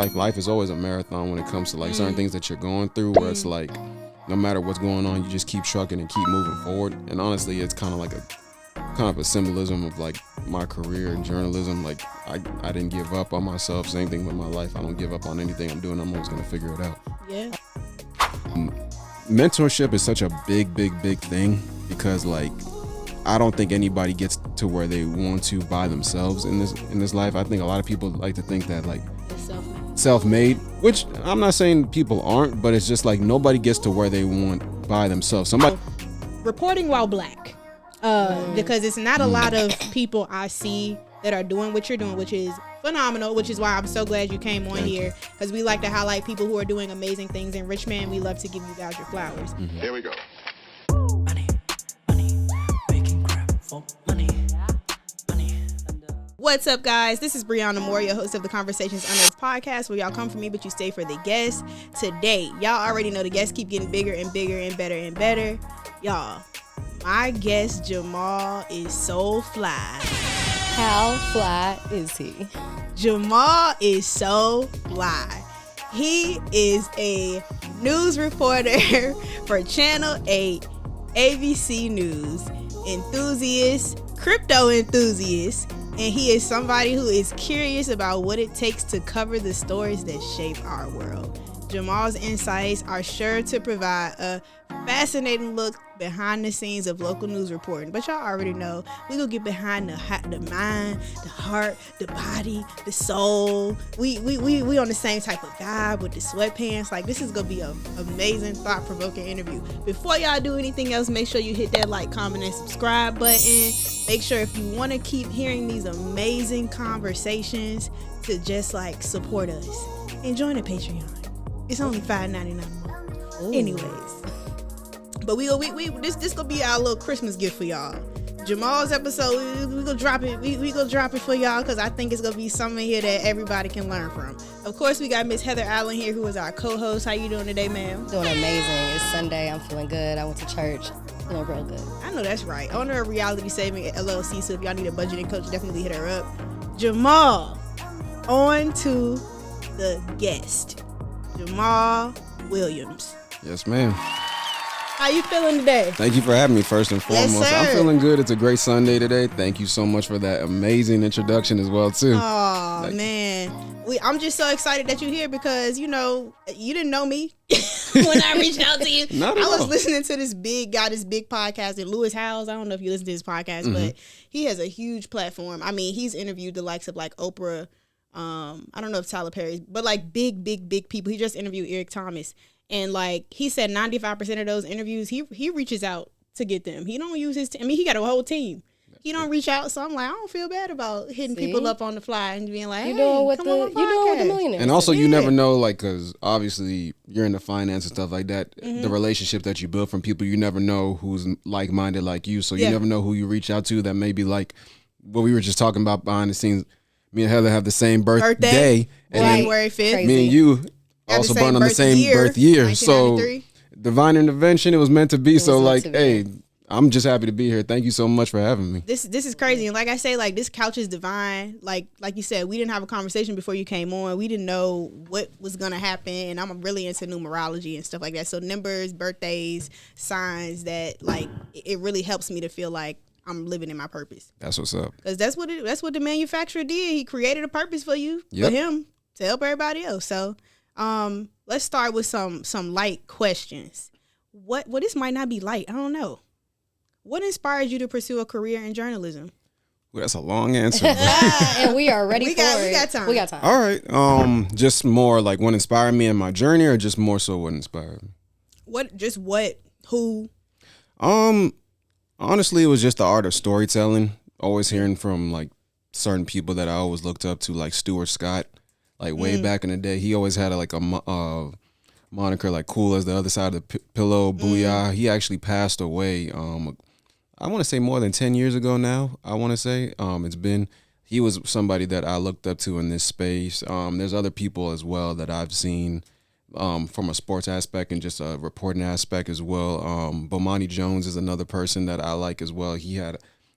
Like life is always a marathon when it comes to like certain things that you're going through, where it's like no matter what's going on, you just keep trucking and keep moving forward. And honestly, it's kind of a symbolism of like my career in journalism. Like I didn't give up on myself. Same thing with my life. I don't give up on anything I'm doing. I'm always gonna figure it out. Yeah. Mentorship is such a big thing because like I don't think anybody gets to where they want to by themselves in this life. I think a lot of people like to think that like self-made, which I'm not saying people aren't, but it's just like nobody gets to where they want by themselves. Somebody reporting while black, because it's not a lot of people I see that are doing what you're doing, which is phenomenal, which is why I'm so glad you came on here, because we like to highlight people who are doing amazing things in Richmond. We love to give you guys your flowers. Here we go. What's up, guys? This is Brianna Moore, your host of the Conversations Unearthed podcast, where y'all come for me, but you stay for the guests. Today, y'all already know the guests keep getting bigger and bigger and better and better. Y'all, my guest Jamal is so fly. How fly is he? Jamal is so fly. He is a news reporter for Channel 8, ABC News, enthusiast, crypto enthusiast, and he is somebody who is curious about what it takes to cover the stories that shape our world. Jamal's insights are sure to provide a fascinating look behind the scenes of local news reporting. But y'all already know, we gonna get behind the mind, the heart, the body, the soul. We on the same type of vibe with the sweatpants. Like, this is gonna be an amazing, thought-provoking interview. Before y'all do anything else, make sure you hit that like, comment, and subscribe button. Make sure if you want to keep hearing these amazing conversations, to just like support us and join the Patreon. It's only $5.99 a month. Ooh. Anyways, but this gonna be our little Christmas gift for y'all. Jamal's episode, we gonna drop it. We gonna drop it for y'all because I think it's gonna be something here that everybody can learn from. Of course, we got Miss Heather Allen here, who is our co-host. How you doing today, ma'am? Doing amazing. It's Sunday. I'm feeling good. I went to church. Feeling real good. I know that's right. Owner of Reality Saving LLC. So if y'all need a budgeting coach, definitely hit her up. Jamal, on to the guest. Jamal Williams. Yes, ma'am. How you feeling today? Thank you for having me, first and foremost. Yes, sir. I'm feeling good. It's a great Sunday today. Thank you so much for that amazing introduction as well, too. Oh, man. I'm just so excited that you're here because, you know, you didn't know me when I reached out to you. Not at all. I was listening to this big podcast at Lewis Howes. I don't know if you listen to his podcast, but he has a huge platform. I mean, he's interviewed the likes of like Oprah. I don't know if Tyler Perry's, but like big people. He just interviewed Eric Thomas. And like he said, 95% of those interviews, he reaches out to get them. He don't use his he got a whole team. He don't reach out, so I'm like, I don't feel bad about hitting people up on the fly and being like, hey, come on my podcast. You're doing what the millionaires. And also, you never know, like, because obviously you're into finance and stuff like that. The relationship that you build from people, you never know who's like-minded like you. So you never know who you reach out to that may be like what we were just talking about behind the scenes. Me and Heather have the same birthday. And January 5th. Me and you also born on the same birth year. So divine intervention, it was meant to be. So like, hey, I'm just happy to be here. Thank you so much for having me. This is crazy. And like I say, like, this couch is divine. Like you said, we didn't have a conversation before you came on. We didn't know what was going to happen. And I'm really into numerology and stuff like that. So numbers, birthdays, signs, that like, it really helps me to feel like I'm living in my purpose. That's what's up. Because that's what the manufacturer did. He created a purpose for you, for him, to help everybody else. So let's start with some light questions. What this might not be light. I don't know. What inspired you to pursue a career in journalism? Well, that's a long answer. And we are ready for it. We got time. All right. Just more like what inspired me in my journey, or just more so what inspired me? Who? Honestly, it was just the art of storytelling. Always hearing from like certain people that I always looked up to, like Stuart Scott. Like way back in the day, he always had like a moniker like "Cool as the Other Side of the Pillow." Booyah! He actually passed away. I want to say more than 10 years ago now. I want to say he was somebody that I looked up to in this space. There's other people as well that I've seen from a sports aspect and just a reporting aspect as well. Bomani Jones is another person that I like as well. He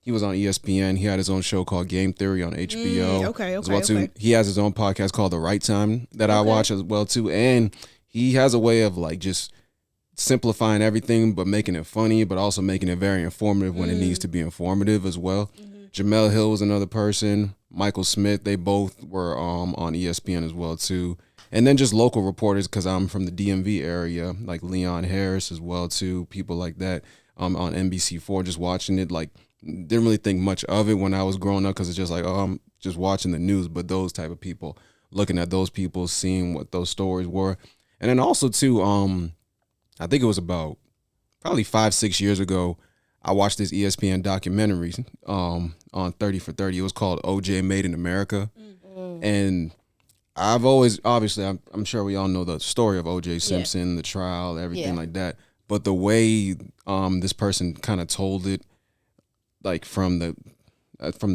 He was on ESPN. He had his own show called Game Theory on HBO. Okay. As well too. He has his own podcast called The Right Time that I watch as well too. And he has a way of like just simplifying everything, but making it funny, but also making it very informative when it needs to be informative as well. Jamel Hill was another person. Michael Smith, they both were on ESPN as well too. And then just local reporters, because I'm from the DMV area, like Leon Harris as well too, people like that on NBC4, just watching it. Like, didn't really think much of it when I was growing up because it's just like, oh, I'm just watching the news. But those type of people, looking at those people, seeing what those stories were. And then also too, I think it was about probably 5-6 years ago, I watched this ESPN documentary on 30 for 30. It was called OJ Made in America. And I've always, obviously, I'm sure we all know the story of OJ Simpson, the trial, everything like that. But the way this person kind of told it, like from the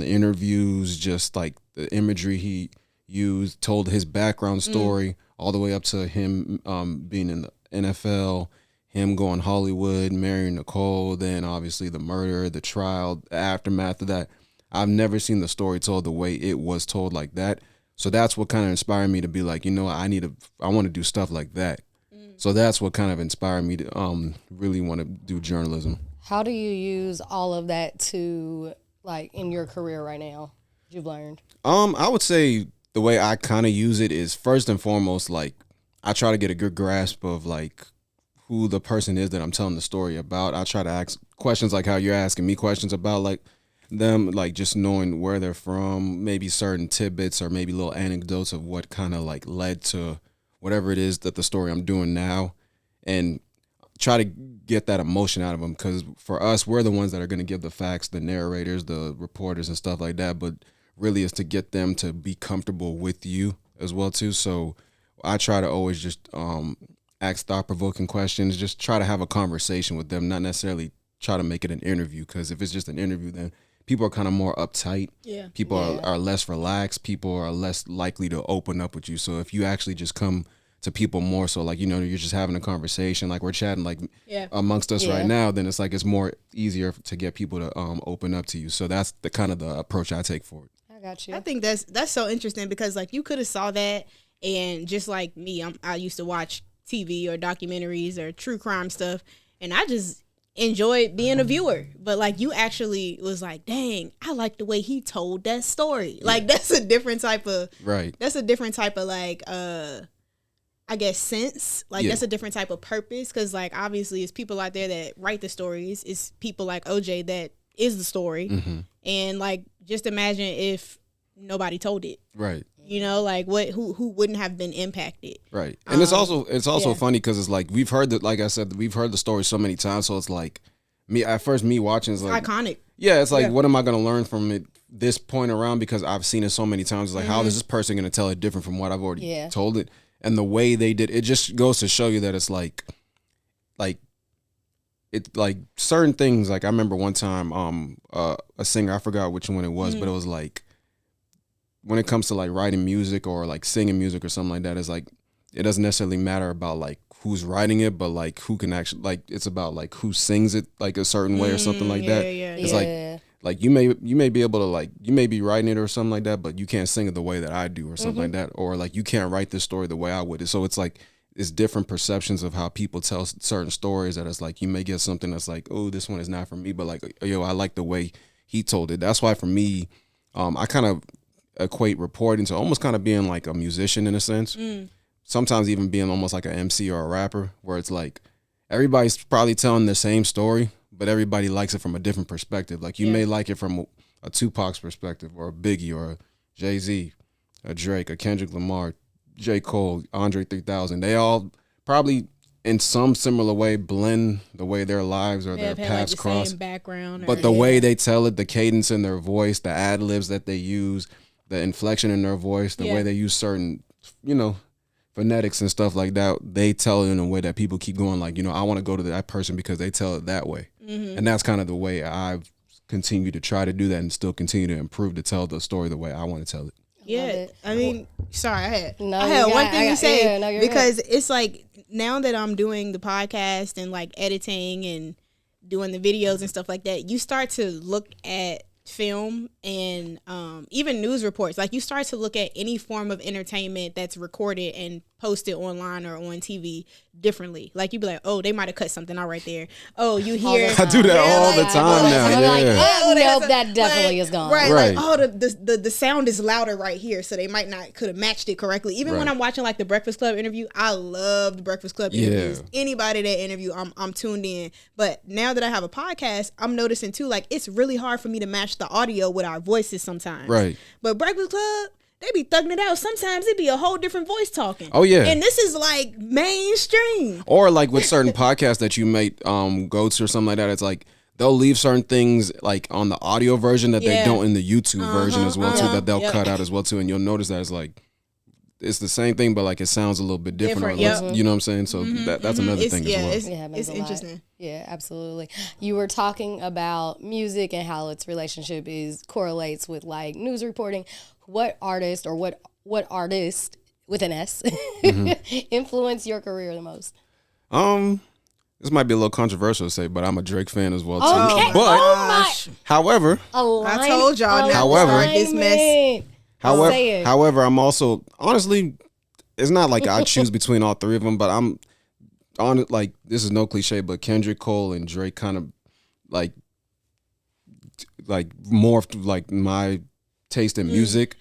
interviews, just like the imagery he used, told his background story all the way up to him being in the NFL, him going Hollywood, marrying Nicole, then obviously the murder, the trial, the aftermath of that. I've never seen the story told the way it was told like that. So that's what kind of inspired me to be like, you know, I want to do stuff like that. So that's what kind of inspired me to really want to do journalism. How do you use all of that to, like, in your career right now, you've learned? I would say the way I kind of use it is first and foremost, like, I try to get a good grasp of, like, who the person is that I'm telling the story about. I try to ask questions like how you're asking me questions about, like, them, like, just knowing where they're from, maybe certain tidbits or maybe little anecdotes of what kind of, like, led to whatever it is that the story I'm doing now, and try to get that emotion out of them, because for us, we're the ones that are going to give the facts, the narrators, the reporters and stuff like that, but really is to get them to be comfortable with you as well too. So I try to always just ask thought-provoking questions, just try to have a conversation with them, not necessarily try to make it an interview, because if it's just an interview, then people are kind of more uptight. People are less relaxed. People are less likely to open up with you. So if you actually just come to people more so, like, you know, you're just having a conversation, like we're chatting like amongst us right now, then it's like it's more easier to get people to open up to you. So that's the kind of the approach I take for it. I got you. I think that's so interesting, because like you could have saw that, and just like me, I used to watch TV or documentaries or true crime stuff, and I just enjoyed being a viewer. But like you actually was like, dang, I like the way he told that story. Like that's a different type of That's a different type of like I guess sense. Like that's a different type of purpose, because like obviously it's people out there that write the stories. It's people like OJ that is the story. And like just imagine if nobody told it. Right. You know, like who wouldn't have been impacted. Right. And it's also funny because it's like we've heard that, like I said, we've heard the story so many times, so it's like me watching is like iconic. Yeah, it's like what am I gonna learn from it this point around, because I've seen it so many times. It's like how is this person gonna tell it different from what I've already told it? And the way they did it just goes to show you that it's like it's like certain things. Like I remember one time a singer, I forgot which one it was, but it was like when it comes to like writing music or like singing music or something like that, it's like it doesn't necessarily matter about like who's writing it, but like who can actually, like it's about like who sings it like a certain way or something like that. It's like you may be able to, like, you may be writing it or something like that, but you can't sing it the way that I do or something like that, or like you can't write this story the way I would. So it's like it's different perceptions of how people tell certain stories, that it's like you may get something that's like, oh, this one is not for me, but like, yo, I like the way he told it. That's why for me, I kind of equate reporting to almost kind of being like a musician in a sense. Sometimes even being almost like an MC or a rapper, where it's like everybody's probably telling the same story, but everybody likes it from a different perspective. Like you may like it from a Tupac's perspective, or a Biggie, or a Jay-Z, a Drake, a Kendrick Lamar, J. Cole, Andre 3000. They all probably in some similar way blend the way their lives or their paths cross. Same background, but the way they tell it, the cadence in their voice, the ad-libs that they use, the inflection in their voice, the way they use certain, you know, phonetics and stuff like that, they tell it in a way that people keep going like, you know, I want to go to that person because they tell it that way. And that's kind of the way I've continued to try to do that, and still continue to improve to tell the story the way I want to tell it. Yeah, I mean, sorry, I had one thing to say, because it's like now that I'm doing the podcast and like editing and doing the videos and stuff like that, you start to look at film and even news reports. Like, you start to look at any form of entertainment that's recorded and posted online or on TV differently. Like, you be like, oh, they might have cut something out right there. Oh, you hear I do that all the time now. I'm Yeah. like, nope, that definitely is gone. Right. Right. Like, oh, the sound is louder right here, so they might not could have matched it correctly. Even when Right. I'm watching like the Breakfast Club interview, I love the Breakfast Club interviews. Anybody that interview, I'm tuned in. But now that I have a podcast, I'm noticing too, like, it's really hard for me to match the audio with our voices sometimes. Right. But Breakfast Club, they be thugging it out. Sometimes it be a whole different voice talking. Oh, yeah. And this is like mainstream. Or like with certain podcasts that you might go to or something like that, it's like they'll leave certain things like on the audio version that they don't in the YouTube version as well too, that they'll cut out as well too, and you'll notice that it's like it's the same thing, but like it sounds a little bit different. You know what I'm saying? So that's another thing as well. It's interesting. Yeah, absolutely. You were talking about music and how its relationship correlates with like news reporting. What artist or what artist with an S influenced your career the most? This might be a little controversial to say, but I'm a Drake fan as well too. Okay. But however, I told y'all. However, this mess. However, I'm also honestly, it's not like I choose between all three of them, but I'm on it. Like, this is no cliche, but Kendrick Cole and Drake kind of like morphed like my taste in music.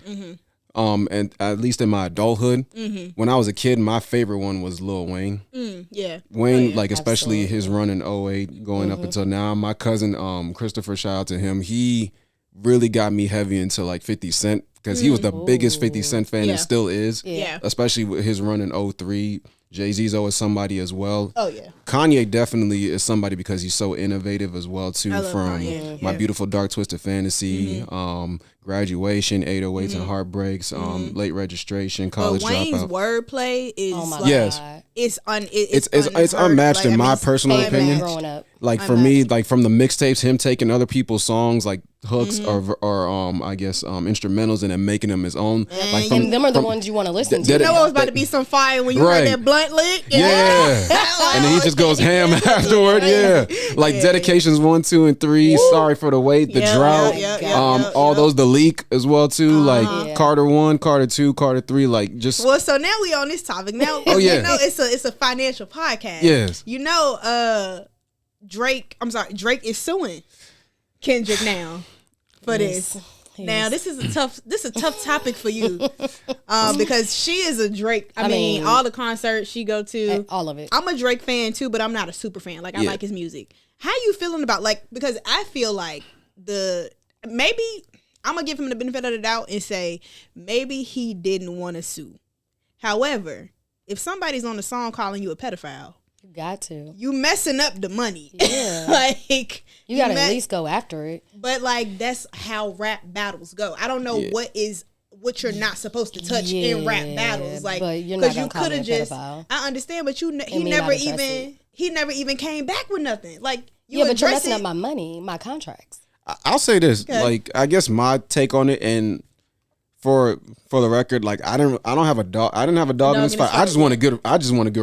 And at least in my adulthood, when I was a kid, my favorite one was Lil Wayne. Wayne, like especially his run in 08 going up until now. My cousin Christopher, shout out to him. He really got me heavy into like 50 Cent because he was the biggest 50 Cent fan and still is. Especially with his run in 03. Jay-Z's always somebody as well. Oh, yeah. Kanye definitely is somebody because he's so innovative as well, too, from My Beautiful Dark Twisted Fantasy, Graduation, 808s and Heartbreaks, Late Registration, College Wayne's Dropout. wordplay is it's unmatched in my personal opinion. Growing up. Like for me, like from the mixtapes, him taking other people's songs, like hooks or I guess instrumentals, and then making them his own. Like and them are the ones you want to listen to. You know it was about to be some fire when you heard that blunt lick. Yeah. And then he just goes ham afterward. Like Dedications 1, 2, and 3. Woo. Sorry for the wait. The Drought. All those. The Leak as well too. Like Carter 1, Carter 2, Carter 3. Like just. Well, so now we on this topic now. You know it's a financial podcast. Yes. You know, Drake is suing Kendrick now for this. Now this is a tough topic for you because she is a Drake. I mean, all the concerts she go to, all of it. I'm a Drake fan too, but I'm not a super fan. Like I like his music. How you feeling about because I feel like maybe I'm gonna give him the benefit of the doubt and say maybe he didn't want to sue. However, if somebody's on the song calling you a pedophile, you got to. You messing up the money. Yeah. Like you gotta at least go after it. But like that's how rap battles go. I don't know what you're not supposed to touch in rap battles. Like because you could have just I understand, but he never even came back with nothing. Like but you're messing up my money, my contracts. I'll say this. Okay. Like I guess my take on it, and for the record, like I didn't have a dog in this fight. I just want good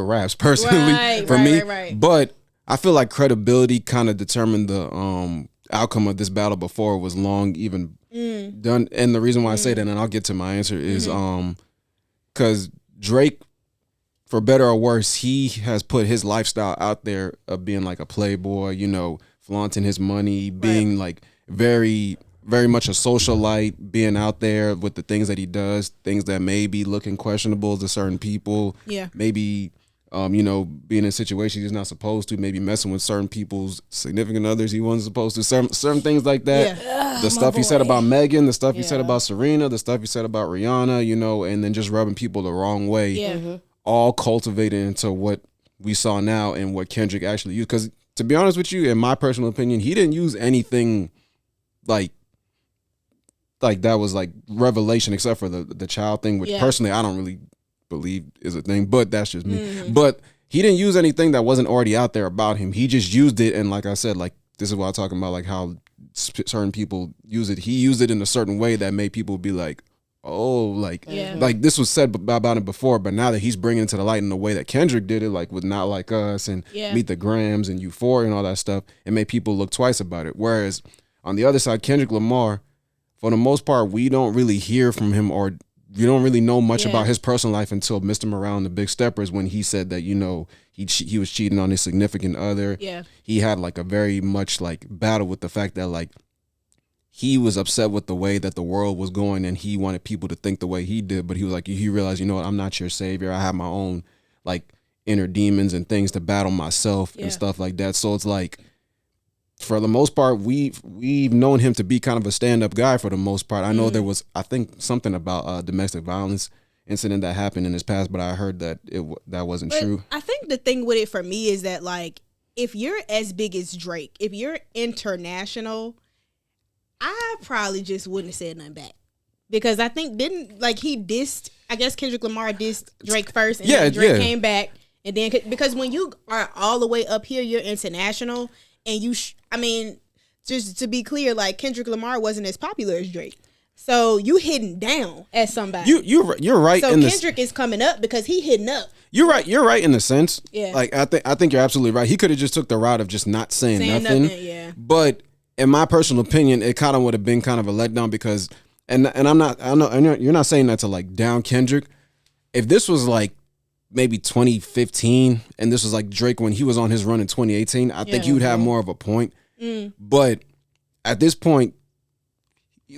raps personally for me. Right. But I feel like credibility kind of determined the outcome of this battle before it was long even done. And the reason why I say that, and I'll get to my answer, is because Drake, for better or worse, he has put his lifestyle out there of being like a playboy, you know, flaunting his money, being like very, very much a socialite, being out there with the things that he does, things that may be looking questionable to certain people. Yeah. Maybe, being in situations he's not supposed to, maybe messing with certain people's significant others he wasn't supposed to, certain things like that. Yeah. The stuff he said about Megan, the stuff he said about Serena, the stuff he said about Rihanna, and then just rubbing people the wrong way. Yeah. All cultivated into what we saw now and what Kendrick actually used. Because to be honest with you, in my personal opinion, he didn't use anything like that was like revelation, except for the child thing, which personally I don't really believe is a thing, but that's just me. But he didn't use anything that wasn't already out there about him. He just used it, and like I said, like this is what I'm talking about, like how certain people use it. He used it in a certain way that made people be like, oh, like this was said about him before, but now that he's bringing it to the light in the way that Kendrick did it, like with Not Like Us and Meet the Grams and Euphoria and all that stuff, it made people look twice about it. Whereas on the other side, Kendrick Lamar, for the most part, we don't really hear from him, or you don't really know much about his personal life until Mr. Morale and the Big Steppers, when he said that, he was cheating on his significant other. Yeah. He had like a very much like battle with the fact that like he was upset with the way that the world was going and he wanted people to think the way he did. But he was like, he realized, you know what, I'm not your savior. I have my own like inner demons and things to battle myself and stuff like that. So it's like, for the most part, we've known him to be kind of a stand-up guy for the most part. I know there was, I think, something about domestic violence incident that happened in his past, but I heard that that wasn't true. I think the thing with it for me is that, like, if you're as big as Drake, if you're international, I probably just wouldn't have said nothing back. Because I think I guess Kendrick Lamar dissed Drake first, and then Drake came back. And then, because when you are all the way up here, you're international, and just to be clear, like, Kendrick Lamar wasn't as popular as Drake. So you hitting down as somebody. You're right. So Kendrick is coming up because he hitting up. You're right in a sense. Yeah. Like I think you're absolutely right. He could have just took the route of just not saying nothing. Yeah. But in my personal opinion, it kind of would have been kind of a letdown because, and I know you're not saying that to like down Kendrick. If this was like maybe 2015 and this was like Drake when he was on his run in 2018, I think he would have more of a point. But at this point,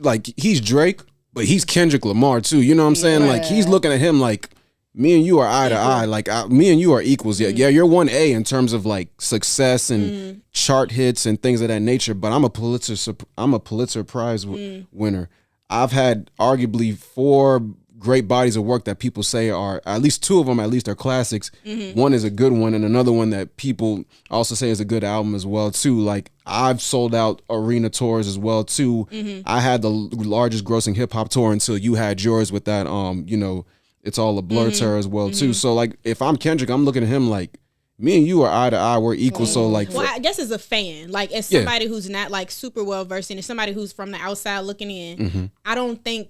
like, he's Drake, but he's Kendrick Lamar too. You know what I'm saying? Like, he's looking at him like, me and you are eye to eye. Like, me and you are equals. Yeah, you're 1A in terms of like success and chart hits and things of that nature. But I'm a Pulitzer Prize winner. I've had arguably 4 great bodies of work that people say are, at least 2 of them at least are classics. One is a good one, and another one that people also say is a good album as well too. Like, I've sold out arena tours as well too. I had the largest grossing hip hop tour until you had yours with that It's All a Blur tour as well too. So like, if I'm Kendrick, I'm looking at him like, me and you are eye to eye, we're equal. So like, well, I guess as a fan, like as somebody who's not like super well versed in it, somebody who's from the outside looking in, I don't think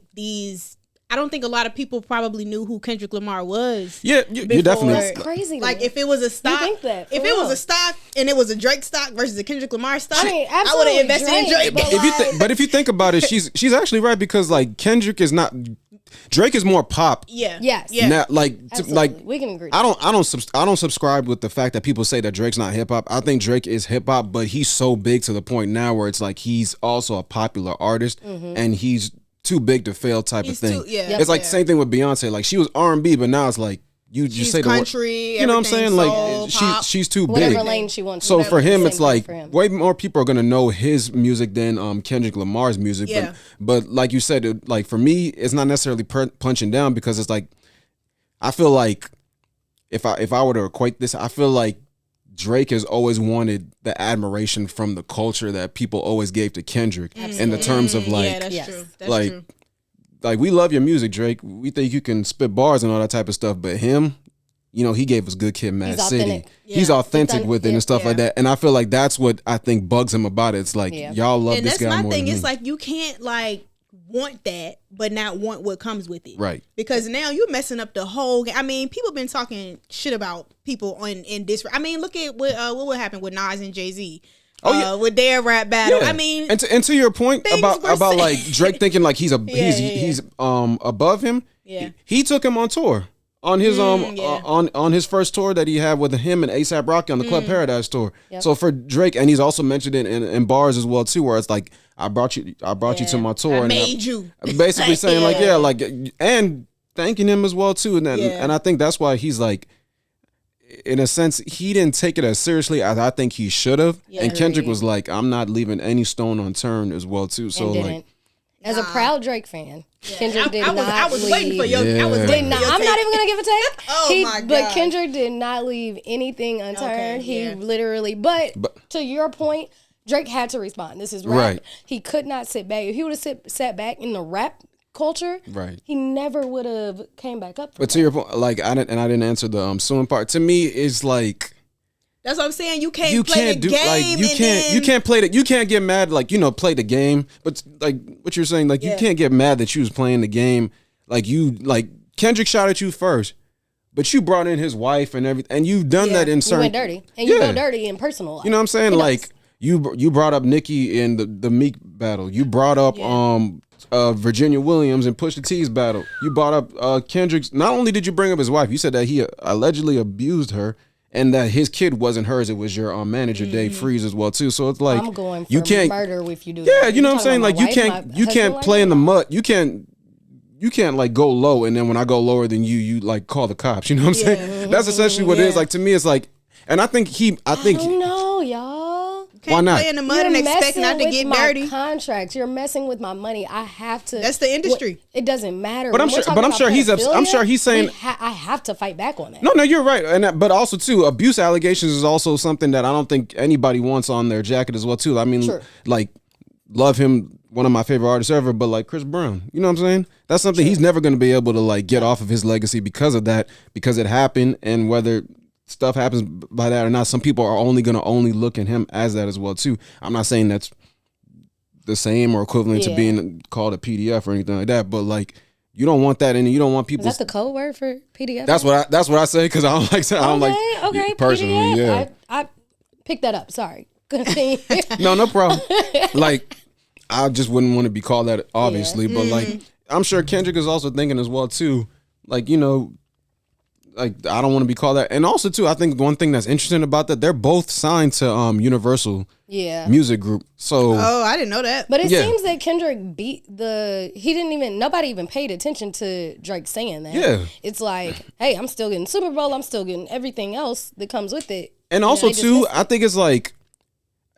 a lot of people probably knew who Kendrick Lamar was. Yeah, you're definitely. That's crazy. Like, if it was a stock, was a stock and it was a Drake stock versus a Kendrick Lamar stock, I would have invested in Drake. But if you think about it, she's actually right, because like Kendrick is not. Drake is more pop. Yeah. Yes. Yeah. Now, like we can agree. I don't subscribe with the fact that people say that Drake's not hip hop. I think Drake is hip hop, but he's so big to the point now where it's like he's also a popular artist and he's too big to fail type of thing. It's like the same thing with Beyonce. Like, she was R&B, but now it's like you say the country, word, you know what I'm saying? Like, she's too whatever big. lane she wants. So for him, it's like way more people are gonna know his music than Kendrick Lamar's music. Yeah. But like you said, like for me, it's not necessarily punching down, because it's like, I feel like if I were to equate this, I feel like Drake has always wanted the admiration from the culture that people always gave to Kendrick. In the terms of like, that's true. That's like, true. Like, we love your music, Drake. We think you can spit bars and all that type of stuff. But him, he gave us Good Kid, Mad City. He's authentic with it and stuff like that. And I feel like that's what I think bugs him about it. It's like, y'all love this guy more than me. And that's my thing. It's like, you can't like want that, but not want what comes with it. Right. Because now you're messing up the whole game. I mean, people been talking shit about people in this. I mean, look at what would happen with Nas and Jay-Z. With their rap battle. I mean, and to your point about like Drake thinking like he's above him. Yeah. He took him on tour on his on his first tour that he had with him and A$AP Rocky on the Club Paradise tour. Yep. So for Drake, and he's also mentioned it in bars as well too, where it's like, I brought you to my tour. I made you. Basically saying like, and thanking him as well too. And I think that's why he's like, in a sense, he didn't take it as seriously as I think he should have. Yeah, and Kendrick was like, I'm not leaving any stone unturned as well too. So like, as a proud Drake fan, Kendrick did not. I was waiting for your. I was waiting. I'm not even gonna give a take. My God! But Kendrick did not leave anything unturned. He literally. But to your point, Drake had to respond. This is rap. Right. He could not sit back. If he would have sat back in the rap culture, right, he never would have came back up. But to your point, like, I didn't answer the suing part. To me, it's like, that's what I'm saying. You can't play the game. You can't play the. You can't get mad, like, play the game. But like what you're saying, like, you can't get mad that you was playing the game like Kendrick shot at you first, but you brought in his wife and everything, and you've done that in certain. You went dirty, and you go dirty in personal life. You know what I'm saying? Like you brought up Nicki in the Meek battle. You brought up Virginia Williams and Pusha T's battle. You brought up Kendrick's. Not only did you bring up his wife, you said that he allegedly abused her. And that his kid wasn't hers, it was your manager, Dave Freeze, as well too. So it's like I'm going for you can't murder if you do. Yeah, that. you know what I'm saying. Like you can't play in the mud. You can't like go low, and then when I go lower than you like call the cops. You know what I'm saying? That's essentially what it is. Like to me, it's like, and I think I don't know, y'all. Why not? Play in the mud and expect not to get dirty. Contracts. You're messing with my money. I have to. That's the industry. It doesn't matter. But I'm sure he's saying I have to fight back on that. No, you're right. And but also too, abuse allegations is also something that I don't think anybody wants on their jacket as well too. I mean, like, love him, one of my favorite artists ever, but like Chris Brown, you know what I'm saying? That's something he's never going to be able to like get off of his legacy because of that, because it happened, and whether stuff happens by that or not, some people are only going to look at him as that as well too. I'm not saying that's the same or equivalent to being called a PDF or anything like that, but like you don't want that, and you don't want people. Is that the code word for PDF? That's what I say, because I don't like. I don't like personally. PDF. Yeah, I picked that up. Sorry. No problem. Like I just wouldn't want to be called that, obviously, but like I'm sure Kendrick is also thinking as well too. Like, you know, like I don't want to be called that. And also too, I think one thing that's interesting about that, they're both signed to Universal Music Group. So I didn't know that. But it seems that Kendrick nobody even paid attention to Drake saying that. Yeah. It's like, hey, I'm still getting Super Bowl, I'm still getting everything else that comes with it. And also too, I think it's like,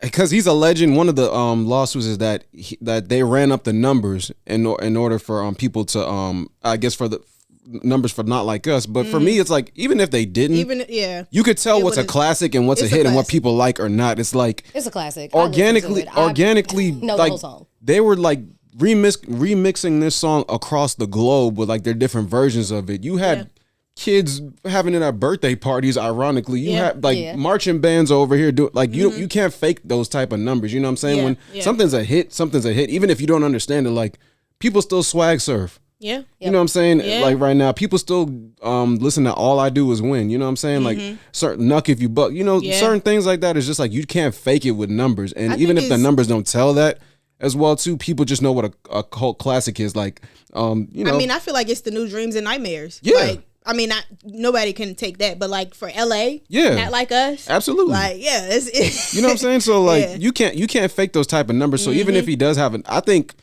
because he's alleging, one of the lawsuits is that that they ran up the numbers in order for people to I guess for the numbers for Not Like Us, but for me it's like, even if they didn't, you could tell what's a classic and what's a hit and what people like or not. It's like it's a classic. Organically know like the whole song. They were like remixing this song across the globe with like their different versions of it. You had kids having it at birthday parties, ironically. You have like marching bands over here do like you can't fake those type of numbers, you know what I'm saying? When something's a hit, even if you don't understand it. Like people still swag surf. Yeah. You know what I'm saying? Yeah. Like right now, people still listen to All I Do Is Win. You know what I'm saying? Like certain Nuck If You Buck. You know, certain things like that is just like you can't fake it with numbers. And even if the numbers don't tell that as well too, people just know what a cult classic is. Like you know. I mean, I feel like it's the new Dreams and Nightmares. Yeah. Like, I mean, nobody can take that, but like for LA, Not Like Us, absolutely. Like, it's you know what I'm saying? So like you can't fake those type of numbers. So even if he does have I think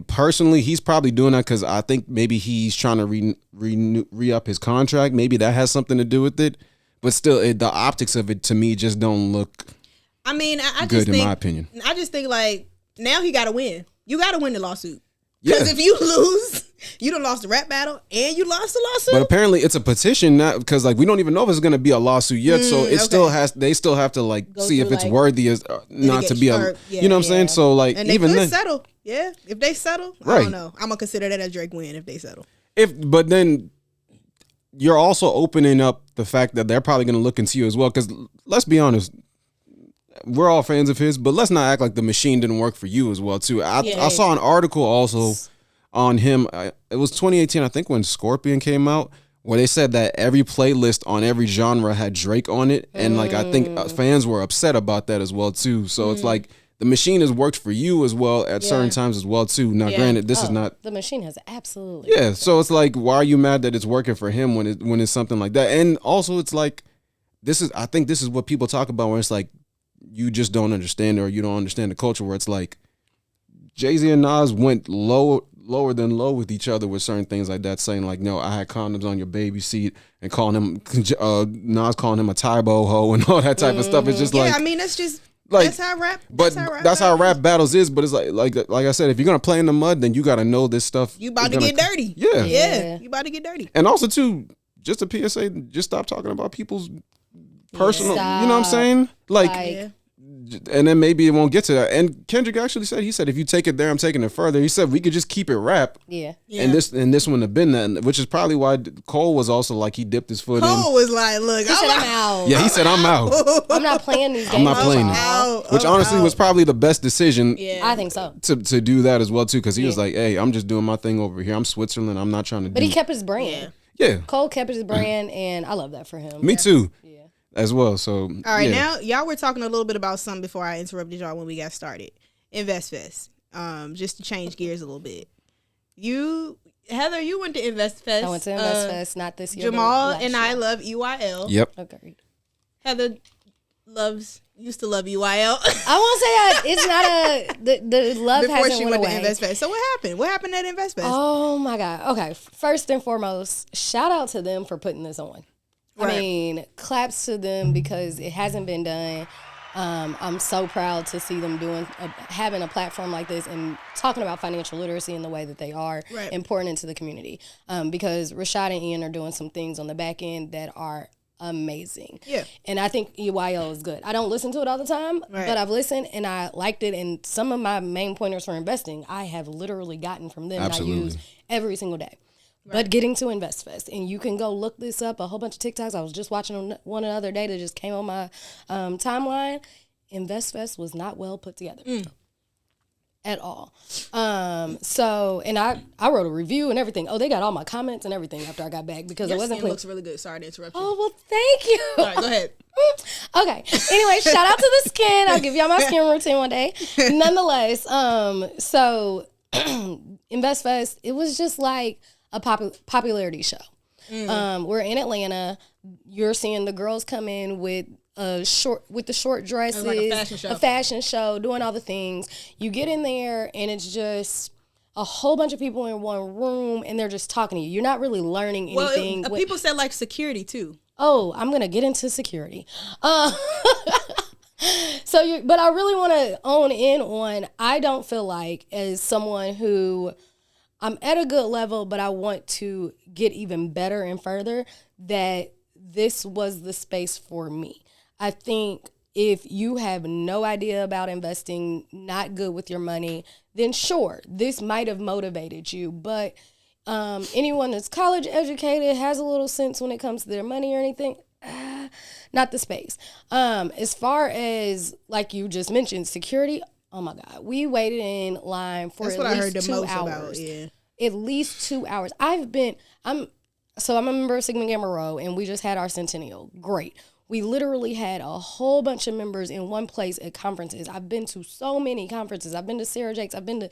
personally he's probably doing that because I think maybe he's trying to re-up his contract. Maybe that has something to do with it. But still, the optics of it to me just don't look. I mean, I good just think, in my opinion. I just think like now he got to win. You got to win the lawsuit. Because if you lose, you done lost the rap battle and you lost the lawsuit. But apparently it's a petition, not because like we don't even know if it's going to be a lawsuit yet. So it still has. They still have to like see if it's worthy as not to be a. You know what I'm saying? So like and they even could then settle. Yeah, if they settle, I don't know. I'm gonna consider that a Drake win if they settle. But then you're also opening up the fact that they're probably going to look into you as well. Because let's be honest. We're all fans of his, but let's not act like the machine didn't work for you as well too. I saw an article also on him. It was 2018, I think, when Scorpion came out, where they said that every playlist on every genre had Drake on it, and like I think fans were upset about that as well too. So it's like the machine has worked for you as well at certain times as well too. Now, granted, this is not the machine has absolutely So it's like, why are you mad that it's working for him when it's something like that? And also, it's like I think this is what people talk about when it's like, you just don't understand or you don't understand the culture, where it's like Jay-Z and Nas went lower than low with each other with certain things like that, saying like, no, I had condoms on your baby seat, and calling him Nas calling him a Tybo hoe and all that type of stuff. It's just like, I mean, that's just like, that's how rap. That's how rap battles is. But it's like I said, if you're gonna play in the mud, then you got to know this stuff. You about to get dirty. Yeah, you about to get dirty. And also too, just a PSA, just stop talking about people's personal. You know what I'm saying? Like and then maybe it won't get to that. And Kendrick actually said, he said, if you take it there, I'm taking it further. He said we could just keep it rap. Yeah. And this wouldn't have been that, which is probably why Cole was also like, he dipped his foot in. Cole was like, look, He said, I'm out. Yeah, he said, I'm out. I'm not playing these games. I'm not playing it. out. Which honestly was probably the best decision. Yeah. I think so. To do that as well too, because he was like, hey, I'm just doing my thing over here. I'm Switzerland. I'm not trying to But he kept his brand. Yeah. Cole kept his brand, and I love that for him. Me too. As well. So all right, now y'all were talking a little bit about something before I interrupted y'all when we got started. InvestFest. Just to change gears a little bit. Heather, you went to InvestFest. I went to InvestFest, not this year. Jamal and I love UIL. Yep. Okay. Heather used to love UIL. I won't say that it's not the love before hasn't she went went away. to InvestFest. So what happened? What happened at InvestFest? Oh my God. Okay. First and foremost, shout out to them for putting this on. Right. I mean, claps to them because it hasn't been done. I'm so proud to see them having a platform like this and talking about financial literacy in the way that they are important into the community. Because Rashad and Ian are doing some things on the back end that are amazing. Yeah. And I think EYL is good. I don't listen to it all the time, but I've listened and I liked it. And some of my main pointers for investing, I have literally gotten from them. Absolutely. And I use every single day. But getting to InvestFest, and you can go look this up, a whole bunch of TikToks. I was just watching one the other day that just came on my timeline. InvestFest was not well put together at all. So, and I wrote a review and everything. Oh, they got all my comments and everything after I got back because Your I wasn't skin looks really good. Sorry to interrupt you. Oh, well, thank you. All right, go ahead. Okay. Anyway, shout out to the skin. I'll give y'all my skin routine one day. Nonetheless, so InvestFest, it was just like a popularity show. We're in Atlanta. You're seeing the girls come in with the short dresses, like a fashion show, doing all the things. You get in there and it's just a whole bunch of people in one room and they're just talking to you. You're not really learning anything. Well, people said like security too. Oh, I'm gonna get into security. But I really want to own in on. I don't feel like as someone who. I'm at a good level, but I want to get even better and further, that this was the space for me. I think if you have no idea about investing, not good with your money, then sure, this might have motivated you. But anyone that's college educated, has a little sense when it comes to their money or anything, not the space. As far as, like you just mentioned, security, oh my God, we waited in line for at least 2 hours. At least 2 hours. I'm a member of Sigma Gamma Rho, and we just had our centennial. Great. We literally had a whole bunch of members in one place at conferences. I've been to so many conferences. I've been to Sarah Jake's. I've been to,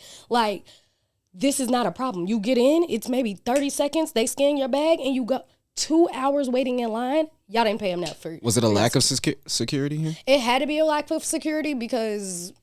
this is not a problem. You get in, it's maybe 30 seconds. They scan your bag, and you go 2 hours waiting in line. Y'all didn't pay them that for. Was it a lack of security here? It had to be a lack of security because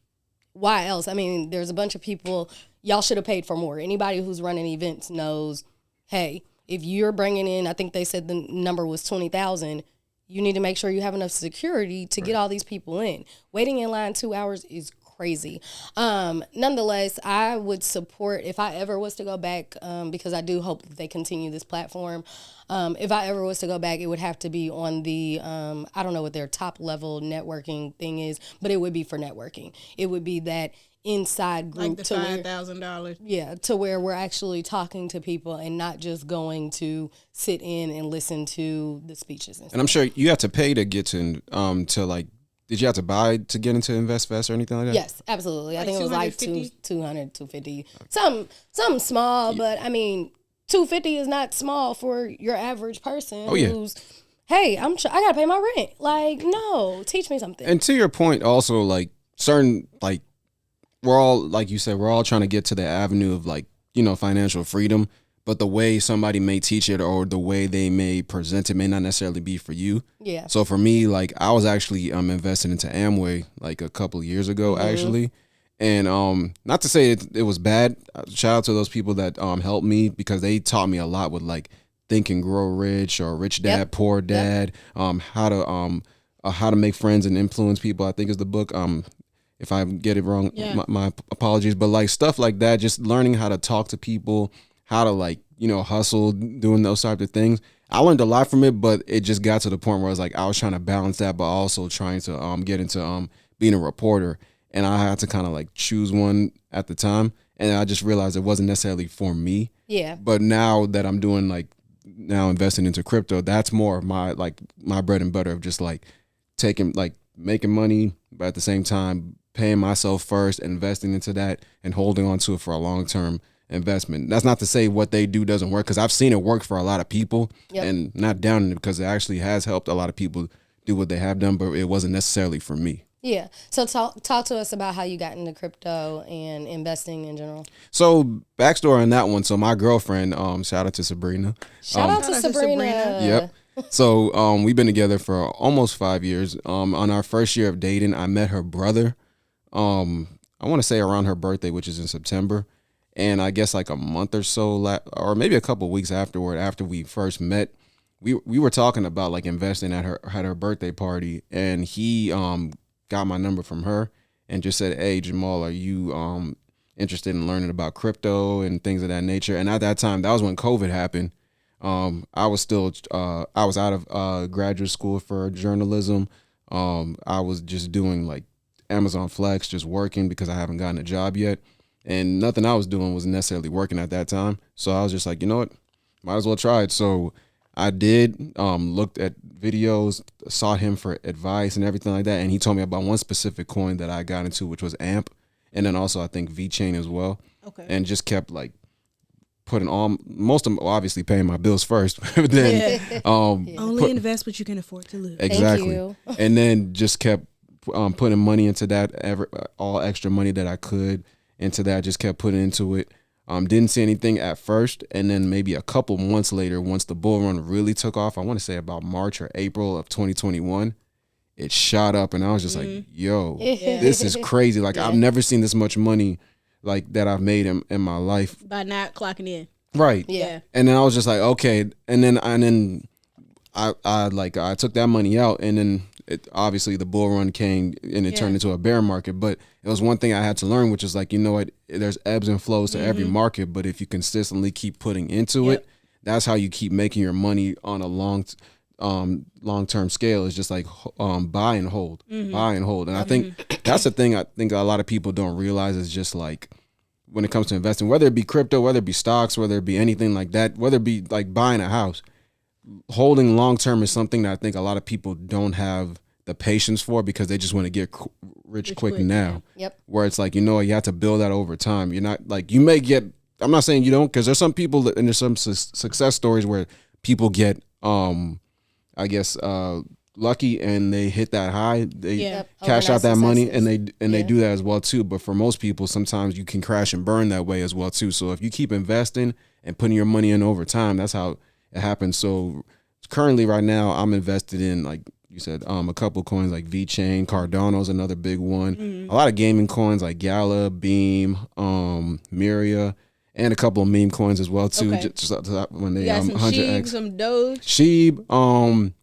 why else? I mean, there's a bunch of people. Y'all should have paid for more. Anybody who's running events knows, hey, if you're bringing in, I think they said the number was 20,000, you need to make sure you have enough security to get all these people in. Waiting in line 2 hours is crazy. Nonetheless, I would support, if I ever was to go back, because I do hope that they continue this platform. If I ever was to go back, it would have to be on the, I don't know what their top level networking thing is, but it would be for networking. It would be that inside group, like the $5,000. Yeah, to where we're actually talking to people and not just going to sit in and listen to the speeches. And I'm sure you have to pay to get to like. Did you have to buy to get into InvestFest or anything like that? Yes, absolutely. I think it was like 200, 250. Something small, but I mean, 250 is not small for your average person who's, hey, I gotta pay my rent. Like, no, teach me something. And to your point, also, like certain, like, we're all, like you said, we're all trying to get to the avenue of, like, you know, financial freedom, but the way somebody may teach it or the way they may present it may not necessarily be for you. Yeah. So for me, like, I was actually invested into Amway like a couple of years ago, actually. And not to say it was bad. Shout out to those people that helped me because they taught me a lot with, like, Think and Grow Rich or Rich Dad, Poor Dad, how to make friends and influence people, I think is the book. If I get it wrong, my apologies. But, like, stuff like that, just learning how to talk to people, how to, like, you know, hustle, doing those types of things. I learned a lot from it, but it just got to the point where I was like, I was trying to balance that, but also trying to get into being a reporter, and I had to kind of like choose one at the time, and I just realized it wasn't necessarily for me. Yeah. But now that I'm doing like now investing into crypto, that's more of my bread and butter of just like making money, but at the same time paying myself first, investing into that, and holding on to it for a long-term investment. That's not to say what they do doesn't work, because I've seen it work for a lot of people, and not down it, because it actually has helped a lot of people do what they have done, but it wasn't necessarily for me. Yeah. So talk to us about how you got into crypto and investing in general. So backstory on that one. So my girlfriend, shout out to Sabrina. Shout out to Sabrina. Yep. So we've been together for almost 5 years. On our first year of dating, I met her brother. I want to say around her birthday, which is in September. And I guess like a month or so, or maybe a couple of weeks afterward, after we first met, we were talking about like investing at her birthday party, and he got my number from her and just said, "Hey Jamal, are you interested in learning about crypto and things of that nature?" And at that time, that was when COVID happened. I was out of graduate school for journalism. I was just doing like Amazon Flex, just working because I haven't gotten a job yet. And nothing I was doing was necessarily working at that time. So I was just like, you know what, might as well try it. So I did, looked at videos, sought him for advice and everything like that. And he told me about one specific coin that I got into, which was AMP. And then also I think VeChain as well. Okay. And just kept like putting on most of them, obviously paying my bills first. But then only invest what you can afford to lose. Exactly. Thank you. And then just kept putting money into that, all extra money that I could into that, just kept putting into it. Didn't see anything at first, and then maybe a couple months later, once the bull run really took off, I want to say about March or April of 2021, it shot up, and I was just like, yo, this is crazy. Like, I've never seen this much money like that I've made in my life. By not clocking in. Right. Yeah. And then I was just like, okay. And then I took that money out, and then obviously the bull run came and it turned into a bear market. But it was one thing I had to learn, which is like, you know what, there's ebbs and flows to every market, but if you consistently keep putting into it, that's how you keep making your money on a long-term scale. It's just like buy and hold. And I think that's the thing I think a lot of people don't realize is just like, when it comes to investing, whether it be crypto, whether it be stocks, whether it be anything like that, whether it be like buying a house, holding long-term is something that I think a lot of people don't have the patience for, because they just want to get rich quick now. Yep. Where it's like, you know, you have to build that over time. You're not like, you may get, I'm not saying you don't, because there's some people that, and there's some success stories where people get, I guess, lucky and they hit that high, they cash out that money, and they do that as well too. But for most people, sometimes you can crash and burn that way as well too. So if you keep investing and putting your money in over time, that's how it happens. So currently right now I'm invested in, like you said, a couple coins like VeChain, Cardano's another big one. A lot of gaming coins like Gala, Beam, Miria, and a couple of meme coins as well too. Okay. Just when they some 100x, Sheeb, some Doge. Sheeb,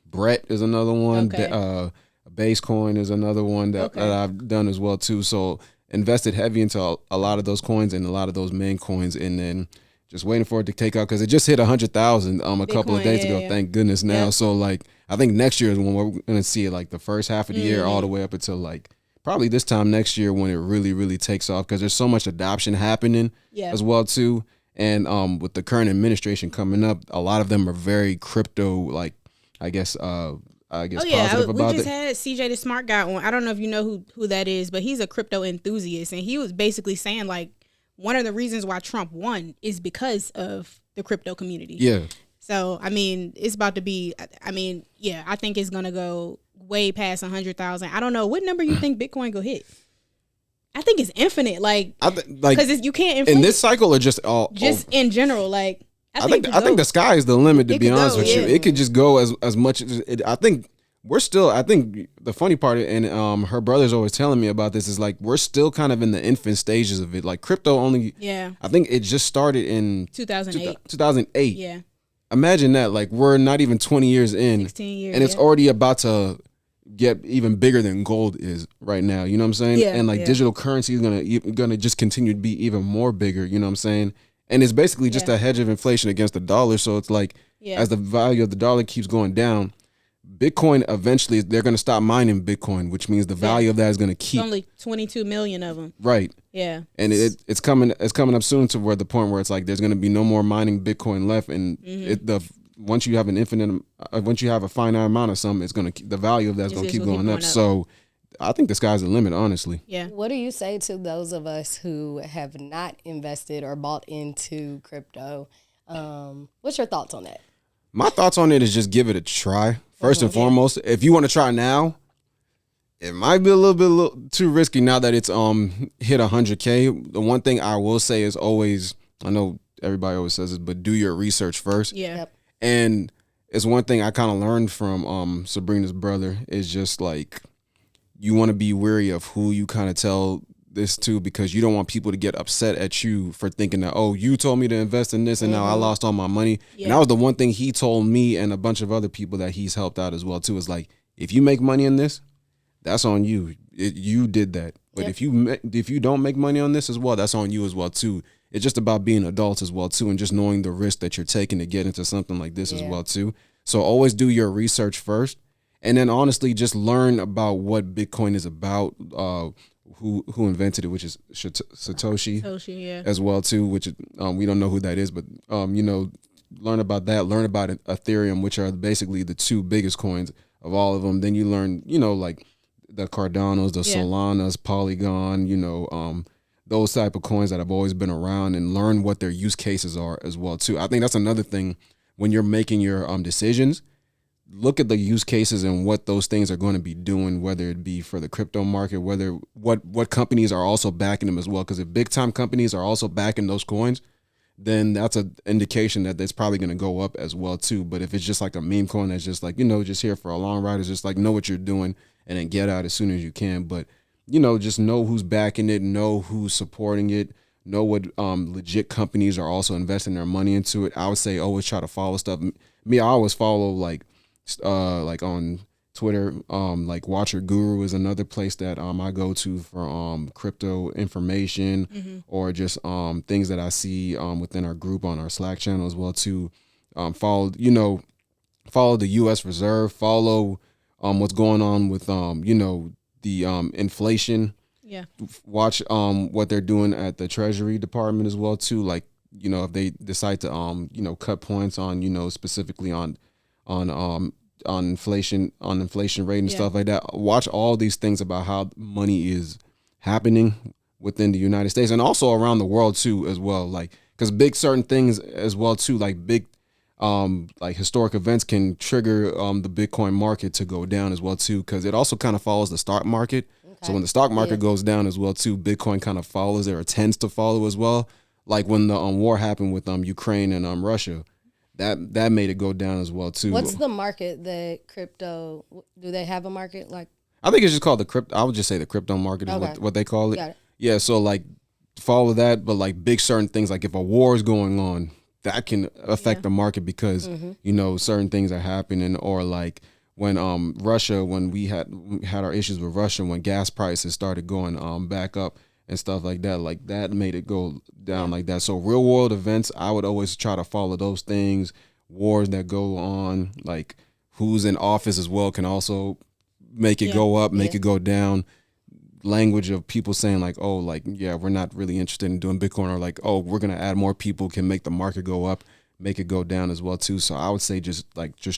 Brett is another one. Okay. Base coin is another one that I've done as well too. So invested heavy into a lot of those coins and a lot of those main coins, and then just waiting for it to take out, because it just hit 100,000 a couple of days ago. Thank goodness now. So like, I think next year is when we're gonna see it, like the first half of the year all the way up until like probably this time next year when it really, really takes off, because there's so much adoption happening as well too. And with the current administration coming up, a lot of them are very crypto, like I guess positive about it. We just had CJ the Smart Guy on. I don't know if you know who that is, but he's a crypto enthusiast, and he was basically saying like one of the reasons why Trump won is because of the crypto community. Yeah. So I mean, it's about to be. I mean, yeah, I think it's gonna go way past 100,000. I don't know what number you think Bitcoin go hit. I think it's infinite, like because you can't inflate in this cycle, or just in general, like. I think the sky is the limit, to be honest with you. It could just go as much as it. I think the funny part, and her brother's always telling me about this, is like we're still kind of in the infant stages of it. Like crypto only, I think it just started in 2008. 2008. Yeah. Imagine that. Like we're not even 20 years in. 16 years. And it's already about to get even bigger than gold is right now. You know what I'm saying? Yeah. And like digital currency is gonna just continue to be even more bigger. You know what I'm saying? And it's basically just a hedge of inflation against the dollar. So it's like, as the value of the dollar keeps going down, Bitcoin eventually they're going to stop mining Bitcoin, which means the value of that is going to keep. It's only 22 million of them. Right. Yeah. And it's coming up soon to where the point where it's like there's going to be no more mining Bitcoin left, and once you have once you have a finite amount of something, the value of that's going to keep going up. So I think the sky's the limit, honestly. Yeah. What do you say to those of us who have not invested or bought into crypto? What's your thoughts on that? My thoughts on it is just give it a try. First and foremost, if you want to try now, it might be a little bit too risky now that it's hit 100K. The one thing I will say is always, I know everybody always says it, but do your research first. Yeah. Yep. And it's one thing I kind of learned from Sabrina's brother is just like you want to be wary of who you kind of tell this to, because you don't want people to get upset at you for thinking that, oh, you told me to invest in this and now I lost all my money. Yeah. And that was the one thing he told me and a bunch of other people that he's helped out as well too, is like, if you make money in this, that's on you. You did that. But if you don't make money on this as well, that's on you as well too. It's just about being adults as well too, and just knowing the risk that you're taking to get into something like this as well too. So always do your research first, and then honestly just learn about what Bitcoin is about. Who invented it, which is Satoshi as well too, which we don't know who that is, but learn about that, learn about Ethereum, which are basically the two biggest coins of all of them. Then you learn, like the Cardanos, the Solanas, Polygon, those type of coins that have always been around, and learn what their use cases are as well too. I think that's another thing when you're making your decisions. Look at the use cases and what those things are going to be doing, whether it be for the crypto market, whether what companies are also backing them as well. Because if big time companies are also backing those coins, then that's an indication that it's probably going to go up as well too. But if it's just like a meme coin that's just like, just here for a long ride, it's just like know what you're doing and then get out as soon as you can. But just know who's backing it, know who's supporting it, know what legit companies are also investing their money into it. I would say always try to follow stuff. Me, I always follow like on Twitter, like Watcher Guru is another place that I go to for crypto information, or just things that I see within our group on our Slack channel as well too. Follow the US Reserve, follow what's going on with the inflation. Yeah. Watch what they're doing at the Treasury Department as well too, like if they decide to cut points on specifically on inflation rate and stuff like that. Watch all these things about how money is happening within the United States and also around the world too as well. Like, because big certain things as well too, like big like historic events can trigger the Bitcoin market to go down as well too, because it also kind of follows the stock market. Okay. So when the stock market goes down as well too, Bitcoin kind of follows it or tends to follow as well. Like when the war happened with Ukraine and Russia. That made it go down as well too. What's the market that crypto? Do they have a market like? I think it's just called the crypto. I would just say the crypto market is what they call it. Got it. Yeah, so like follow that, but like big certain things, like if a war is going on, that can affect the market because certain things are happening, or like when Russia, when we had our issues with Russia, when gas prices started going back up and stuff like that made it go down like that. So real world events, I would always try to follow those things. Wars that go on, like who's in office as well, can also make it go up, make it go down. Language of people saying like, oh, like, we're not really interested in doing Bitcoin, or like, oh, we're going to add more people, can make the market go up, make it go down as well too. So I would say just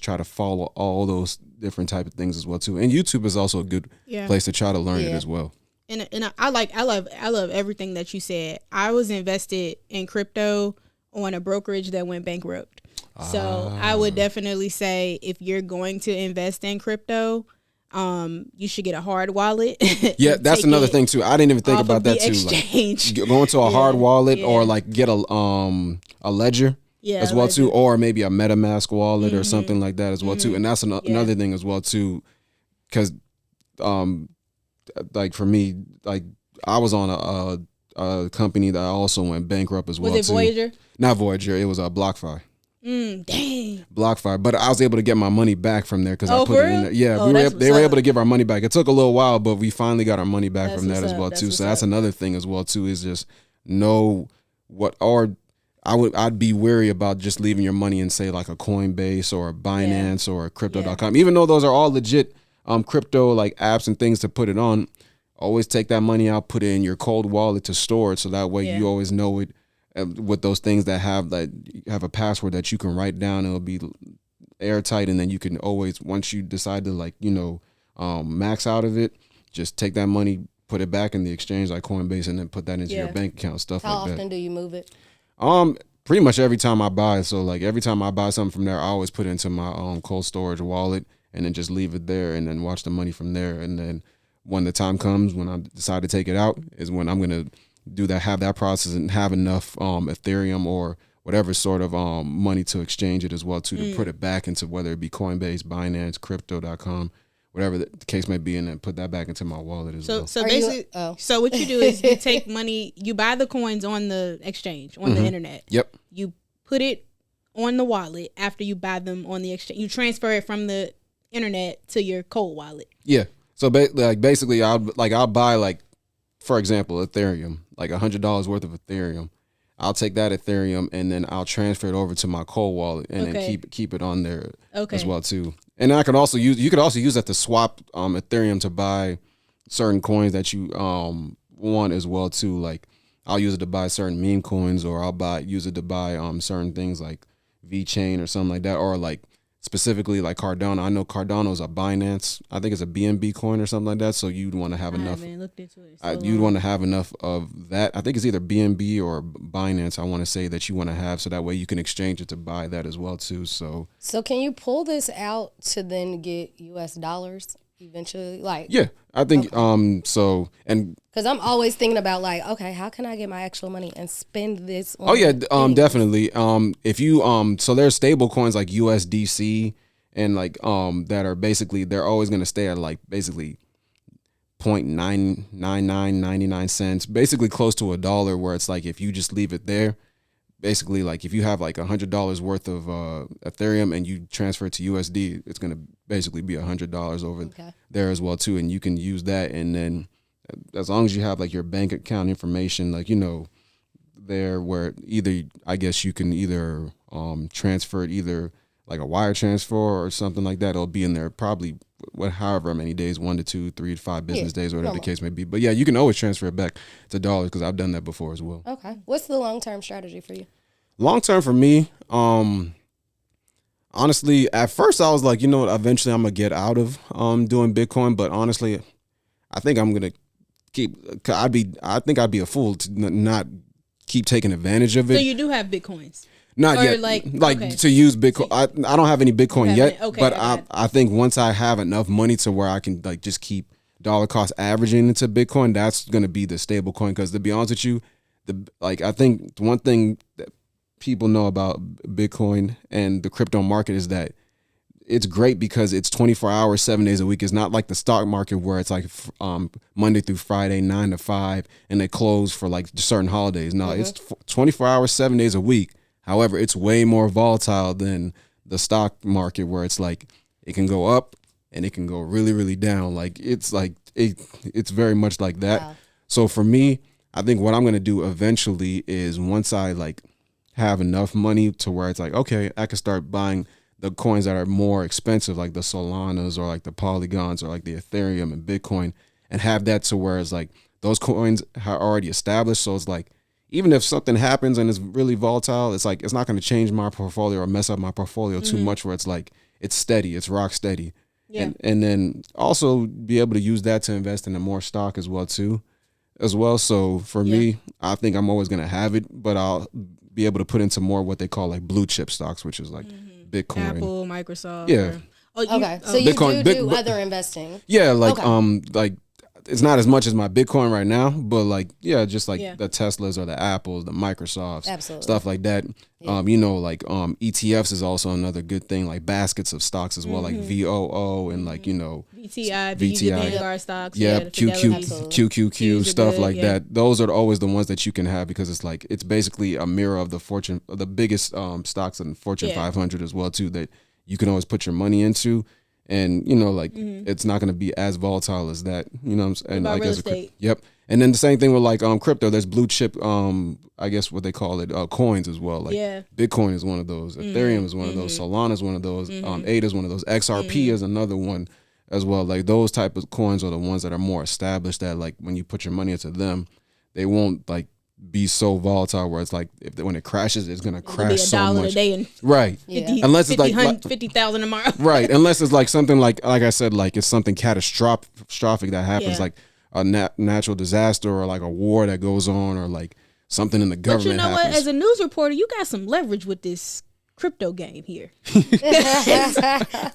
try to follow all those different type of things as well too. And YouTube is also a good place to try to learn it as well. And I love everything that you said. I was invested in crypto on a brokerage that went bankrupt. So I would definitely say if you're going to invest in crypto, you should get a hard wallet. Yeah, that's another thing too. I didn't even think about that too. Exchange. Like going to a hard wallet or like get a ledger as well too, or maybe a MetaMask wallet or something like that as well too. And that's another thing as well too, because like for me, like I was on a company that also went bankrupt as well. Was it Voyager? Not Voyager. It was a BlockFi. Dang. BlockFi, but I was able to get my money back from there because I put it in there. Yeah, they were able to give our money back. It took a little while, but we finally got our money back from that as well too. So that's another thing as well too, is just know what, or I'd be wary about just leaving your money in, say, like a Coinbase or a Binance or a Crypto.com, even though those are all legit crypto like apps and things to put it on. Always take that money out, put it in your cold wallet to store it, so that way you always know it. With those things that have a password that you can write down, it'll be airtight, and then you can always, once you decide to like max out of it, just take that money, put it back in the exchange like Coinbase, and then put that into your bank account, stuff like that. How often do you move it? Pretty much every time I buy. So like every time I buy something from there, I always put it into my cold storage wallet and then just leave it there and then watch the money from there. And then when the time comes, when I decide to take it out, is when I'm gonna have that process and have enough Ethereum or whatever sort of money to exchange it as well to put it back into, whether it be Coinbase, Binance, Crypto.com, whatever the case may be, and then put that back into my wallet as well. So basically, so what you do is you take money, you buy the coins on the exchange, on the internet. Yep. You put it on the wallet after you buy them on the exchange. You transfer it from the internet to your cold wallet. Yeah. So basically, I'll buy, like, for example, Ethereum, like $100 worth of Ethereum. I'll take that Ethereum and then I'll transfer it over to my cold wallet and then keep it on there as well too. And you could also use that to swap Ethereum to buy certain coins that you want as well too. Like I'll use it to buy certain meme coins, or I'll use it to buy certain things like VeChain or something like that, or like specifically like Cardano. I know Cardano's a Binance. I think it's a BNB coin or something like that. So you'd want to have enough. I haven't looked into it. You'd want to have enough of that. I think it's either BNB or Binance. I want to say that you want to have, so that way you can exchange it to buy that as well too. So can you pull this out to then get US dollars eventually? Like, yeah, I think so. And because I'm always thinking about like, okay, how can I get my actual money and spend this on definitely. If you so there's stable coins like USDC and like that are basically, they're always going to stay at like basically 0.99999 cents, basically close to $1, where it's like if you just leave it there, basically like if you have like $100 worth of Ethereum and you transfer it to USD, it's going to basically be $100 over there as well too. And you can use that, and then as long as you have like your bank account information, like, there, where either, I guess you can either transfer it, either like a wire transfer or something like that. It'll be in there probably however many days, 1 to 2, 3 to 5 business days, or whatever the case may be. But yeah, you can always transfer it back to dollars, because I've done that before as well. Okay. What's the long-term strategy for you? Long-term for me, honestly, at first I was like, eventually I'm going to get out of doing Bitcoin. But honestly, I think I'm going to I think I'd be a fool to not keep taking advantage of it. So you do have Bitcoins? Not yet. To use Bitcoin. I don't have any Bitcoin yet, but I think once I have enough money to where I can like just keep dollar cost averaging into Bitcoin, that's going to be the stable coin. Because to be honest with you, I think one thing that people know about Bitcoin and the crypto market is that it's great because it's 24 hours, 7 days a week. It's not like the stock market where it's like Monday through Friday, 9 to 5, and they close for like certain holidays. No, it's 24 hours, 7 days a week. However, it's way more volatile than the stock market, where it's like it can go up and it can go really, really down. Like it's very much like that. Wow. So for me, I think what I'm going to do eventually is, once I like have enough money to where it's like, okay, I can start buying the coins that are more expensive, like the Solanas or like the Polygons or like the Ethereum and Bitcoin, and have that to where it's like those coins are already established. So it's like, even if something happens and it's really volatile, it's like, it's not going to change my portfolio or mess up my portfolio too much, where it's like, it's steady, it's rock steady. Yeah. And then also be able to use that to invest in more stock as well. So for me, I think I'm always going to have it, but I'll be able to put into more what they call like blue chip stocks, which is like Bitcoin, Apple, Microsoft. Yeah. So you Bitcoin, do other investing. Yeah, like like it's not as much as my Bitcoin right now, but like just like the Teslas or the Apples, the Microsofts, stuff like that. Yeah. Like ETFs is also another good thing, like baskets of stocks as well, like VOO and like VTI, Vanguard stocks, QQQ, stuff like that. Those are always the ones that you can have, because it's like, it's basically a mirror of the biggest stocks in Fortune 500 as well too, that you can always put your money into. And, you know, like, it's not going to be as volatile as that, you know what I'm saying? About like real as estate. Yep. And then the same thing with like crypto. There's blue chip, I guess what they call it, coins as well. Like Bitcoin is one of those. Ethereum is one of those. Solana is one of those. ADA is one of those. XRP is another one as well. Like those type of coins are the ones that are more established that like when you put your money into them, they won't like be so volatile where it's like when it crashes, it's gonna crash so much. $1 a day and right. 50, Unless it's 50,000 tomorrow. Right. Unless it's like something like I said, like it's something catastrophic that happens, like a natural disaster or like a war that goes on or like something in the government. But you know happens. what? As a news reporter, you got some leverage with this crypto game here. I'm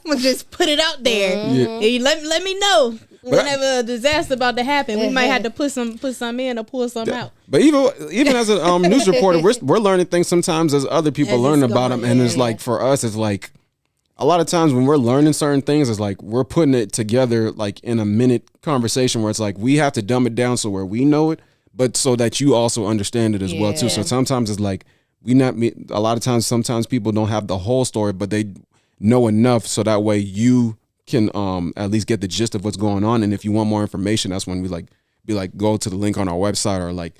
gonna just put it out there. And let me know whenever a disaster about to happen. We might have to put some in or pull some out. But even as a news reporter, we're learning things sometimes as other people learn about them, and it's like for us, it's like a lot of times when we're learning certain things, it's like we're putting it together like in a minute conversation where it's like we have to dumb it down so where we know it, but so that you also understand it as well too. So sometimes it's like a lot of times sometimes people don't have the whole story, but they know enough so that way you can at least get the gist of what's going on. And if you want more information, that's when we go to the link on our website or like,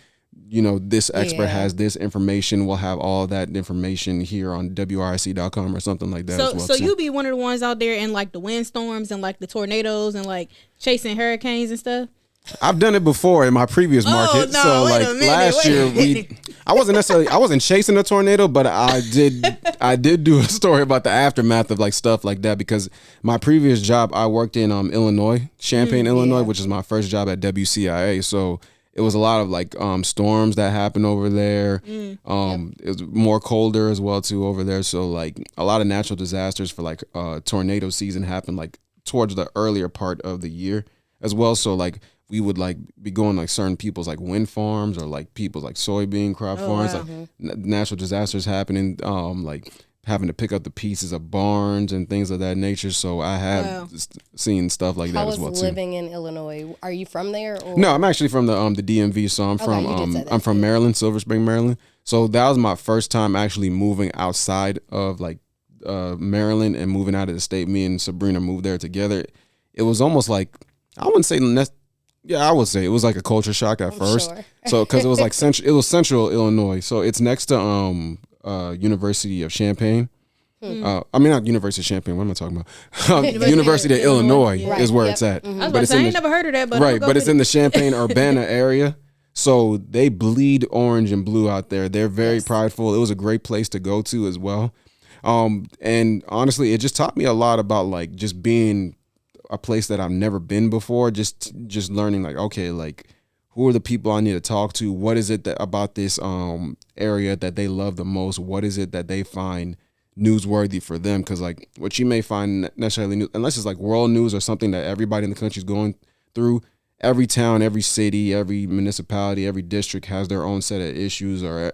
you know, this expert has this information. We'll have all that information here on WRIC.com or something like that as well. So you be one of the ones out there in like the windstorms and like the tornadoes and like chasing hurricanes and stuff? I've done it before in my previous market. So like last year I wasn't chasing a tornado, but I did do a story about the aftermath of like stuff like that because my previous job I worked in Illinois, Champaign, Illinois, which is my first job at WCIA. So it was a lot of like storms that happened over there. It was more colder as well too over there. So like a lot of natural disasters for like tornado season happened like towards the earlier part of the year as well. So like we would like be going like certain people's like wind farms or like people's like soybean crop farms, like natural disasters happening, like having to pick up the pieces of barns and things of that nature. So I have seen stuff like that as well too. How was living in Illinois? Are you from there? Or? No, I'm actually from the DMV. So I'm from Maryland, Silver Spring, Maryland. So that was my first time actually moving outside of like Maryland and moving out of the state. Me and Sabrina moved there together. It was almost like, I wouldn't say I would say it was like a culture shock at first. Sure. So because it was like central Illinois. So it's next to University of Champaign. I mean, not University of Champaign. What am I talking about? University of Illinois is where it's at. I was about to say, I ain't never heard of that, but but it's in the Champaign-Urbana area. So they bleed orange and blue out there. They're very prideful. It was a great place to go to as well. And honestly, it just taught me a lot about like just being a place that I've never been before. Just learning like, okay, like who are the people I need to talk to? What is it about this area that they love the most? What is it that they find newsworthy for them? Because like what you may find necessarily new, unless it's like world news or something that everybody in the country is going through, every town, every city, every municipality, every district has their own set of issues or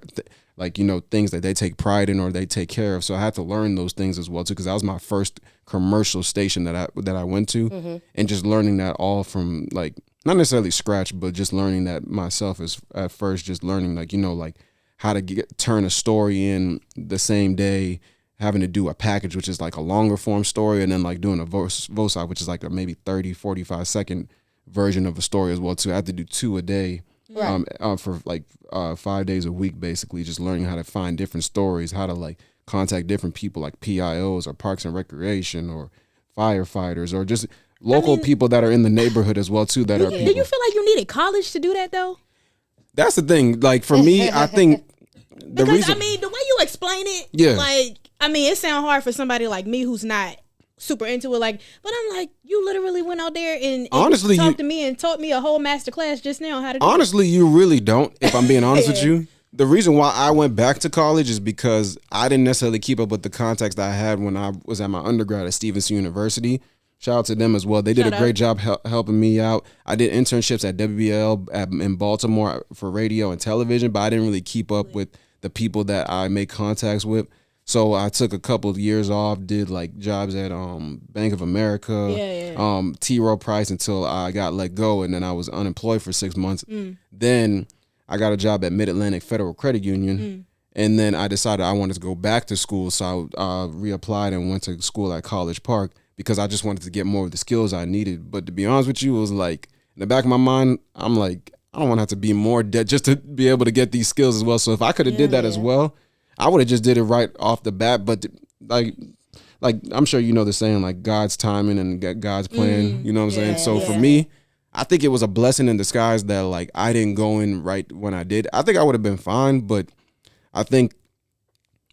like, you know, things that they take pride in or they take care of. So I had to learn those things as well too, because that was my first commercial station that I went to, and just learning that all from like not necessarily scratch, but just learning that myself is at first, just learning like, you know, like how to turn a story in the same day, having to do a package, which is like a longer form story, and then like doing a voice which is like a maybe 30, 45 second version of a story as well too. I had to do 2 a day. For like 5 days a week, basically just learning how to find different stories, how to like contact different people like PIOs or Parks and Recreation or firefighters or just local people that are in the neighborhood as well too. That are people. Do you feel like you needed college to do that though? That's the thing. Like for me, I think I mean the way you explain it, like I mean it sounds hard for somebody like me who's not super into it, like, but I'm like, you literally went out there and honestly talked to me and taught me a whole master class just now how to do honestly, you really don't, if I'm being honest with you. The reason why I went back to college is because I didn't necessarily keep up with the contacts that I had when I was at my undergrad at Stevenson University. Shout out to them as well. They did a great job helping me out. I did internships at WBAL in Baltimore for radio and television, but I didn't really keep up with the people that I made contacts with. So I took a couple of years off, did like jobs at Bank of America, T. Rowe Price until I got let go, and then I was unemployed for 6 months. Then I got a job at Mid-Atlantic Federal Credit Union, and then I decided I wanted to go back to school, so I reapplied and went to school at College Park. because I just wanted to get more of the skills I needed. But to be honest with you, it was like in the back of my mind, I'm like, I don't want to have to be more dead just to be able to get these skills as well. So if I could have did that as well, I would have just did it right off the bat. But like I'm sure you know the saying, like God's timing and God's plan. You know what I'm saying? So for me, I think it was a blessing in disguise that like I didn't go in right when I did. I think I would have been fine, but I think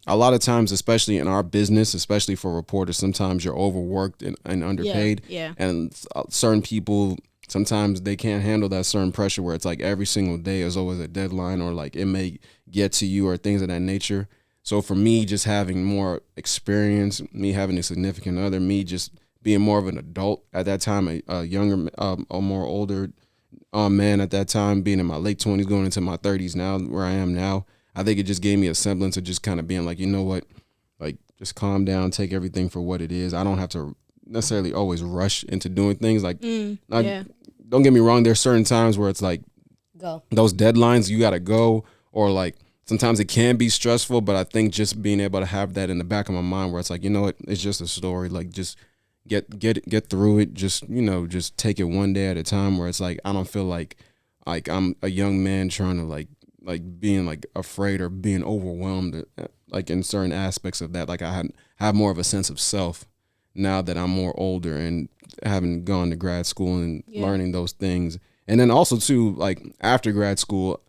a lot of times, especially in our business, especially for reporters, sometimes you're overworked and underpaid. And certain people, sometimes they can't handle that certain pressure where it's like every single day is always a deadline, or like it may get to you or things of that nature. So for me, just having more experience, me having a significant other, me just being more of an adult at that time, a younger, a more older man at that time, being in my late 20s, going into my 30s now, where I am now, I think it just gave me a semblance of just kind of being like, you know what, like just calm down, take everything for what it is. I don't have to necessarily always rush into doing things. Like, don't get me wrong, there's certain times where it's like those deadlines, you got to go, or like sometimes it can be stressful, but I think just being able to have that in the back of my mind where it's like, you know what, it's just a story, like just get through it, just, you know, just take it one day at a time, where it's like I don't feel like I'm a young man trying to like being like afraid or being overwhelmed like in certain aspects of that. Like I have more of a sense of self now that I'm more older and having gone to grad school and learning those things. And then also too, like after grad school,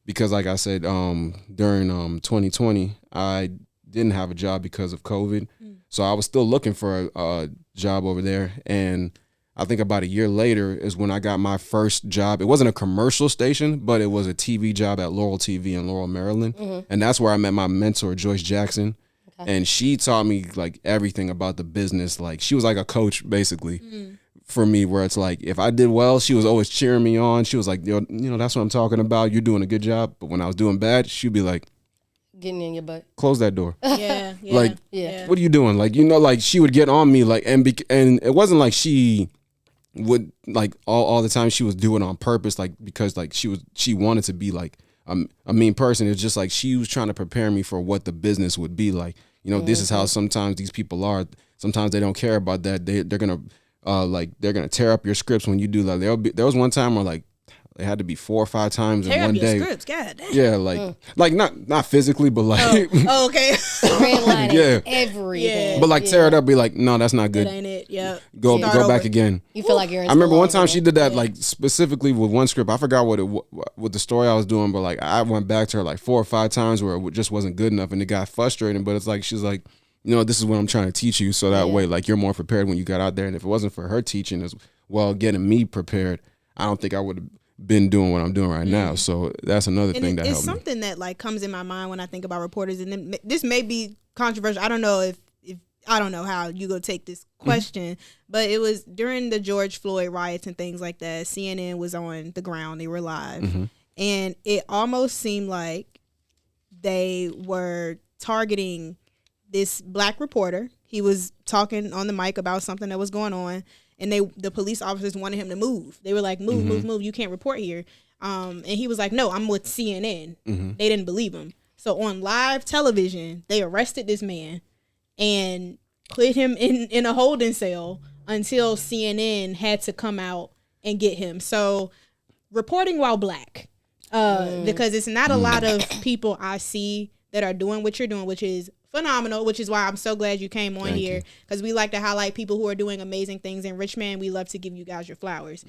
because like I said, during 2020, I didn't have a job because of COVID. So I was still looking for a job over there. And I think about a year later is when I got my first job. It wasn't a commercial station, but it was a TV job at Laurel TV in Laurel, Maryland. And that's where I met my mentor, Joyce Jackson. And she taught me like everything about the business. Like she was like a coach basically for me, where it's like if I did well, she was always cheering me on. She was like, yo, you know, that's what I'm talking about. You're doing a good job. But when I was doing bad, she'd be like, getting in your butt, close that door. Like, what are you doing? Like, you know, like she would get on me, like, and it wasn't like she would like all the time. She was doing it on purpose, like because like she wanted to be like a mean person. It's just like she was trying to prepare me for what the business would be like. You know, this is how sometimes these people are. Sometimes they don't care about that. They're gonna tear up your scripts when you do that. There was one time where like it had to be 4 or 5 times in one day. Scripts, God damn. Yeah, like not physically, but like okay. Redlining everything. But like tear it up, be like, no, that's not good. That ain't it. Yeah. Go back again. You feel like you're in I remember one time she did that like specifically with one script. I forgot what the story I was doing, but like I went back to her like 4 or 5 times where it just wasn't good enough, and it got frustrating. But it's like she's like, you know, this is what I'm trying to teach you, so that way like you're more prepared when you got out there. And if it wasn't for her teaching as well, getting me prepared, I don't think I would have been doing what I'm doing right now. So that's another thing that helped me. It's something that like comes in my mind when I think about reporters, and this may be controversial. I don't know if I don't know how you go take this question, but it was during the George Floyd riots and things like that. CNN was on the ground; they were live, and it almost seemed like they were targeting this black reporter. He was talking on the mic about something that was going on. And the police officers wanted him to move. They were like, move. You can't report here. And he was like, no, I'm with CNN. They didn't believe him. So on live television, they arrested this man and put him in a holding cell until CNN had to come out and get him. So reporting while black, because it's not a lot of people I see that are doing what you're doing, which is phenomenal, which is why I'm so glad you came on here, because we like to highlight people who are doing amazing things in Richmond. We love to give you guys your flowers.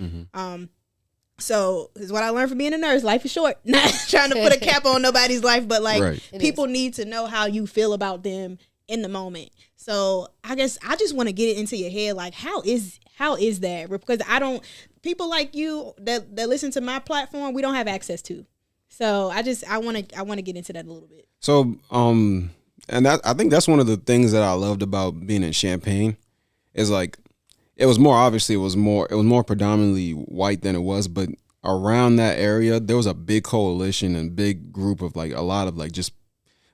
So this is what I learned from being a nurse. Life is short. Not trying to put a cap on nobody's life, but like people need to know how you feel about them in the moment. So I guess I just want to get it into your head, like how is that? Because people like you that listen to my platform, we don't have access to. So I want to get into that a little bit. So and I think that's one of the things that I loved about being in Champaign is like it was more predominantly white than it was, but around that area there was a big coalition and big group of like a lot of like just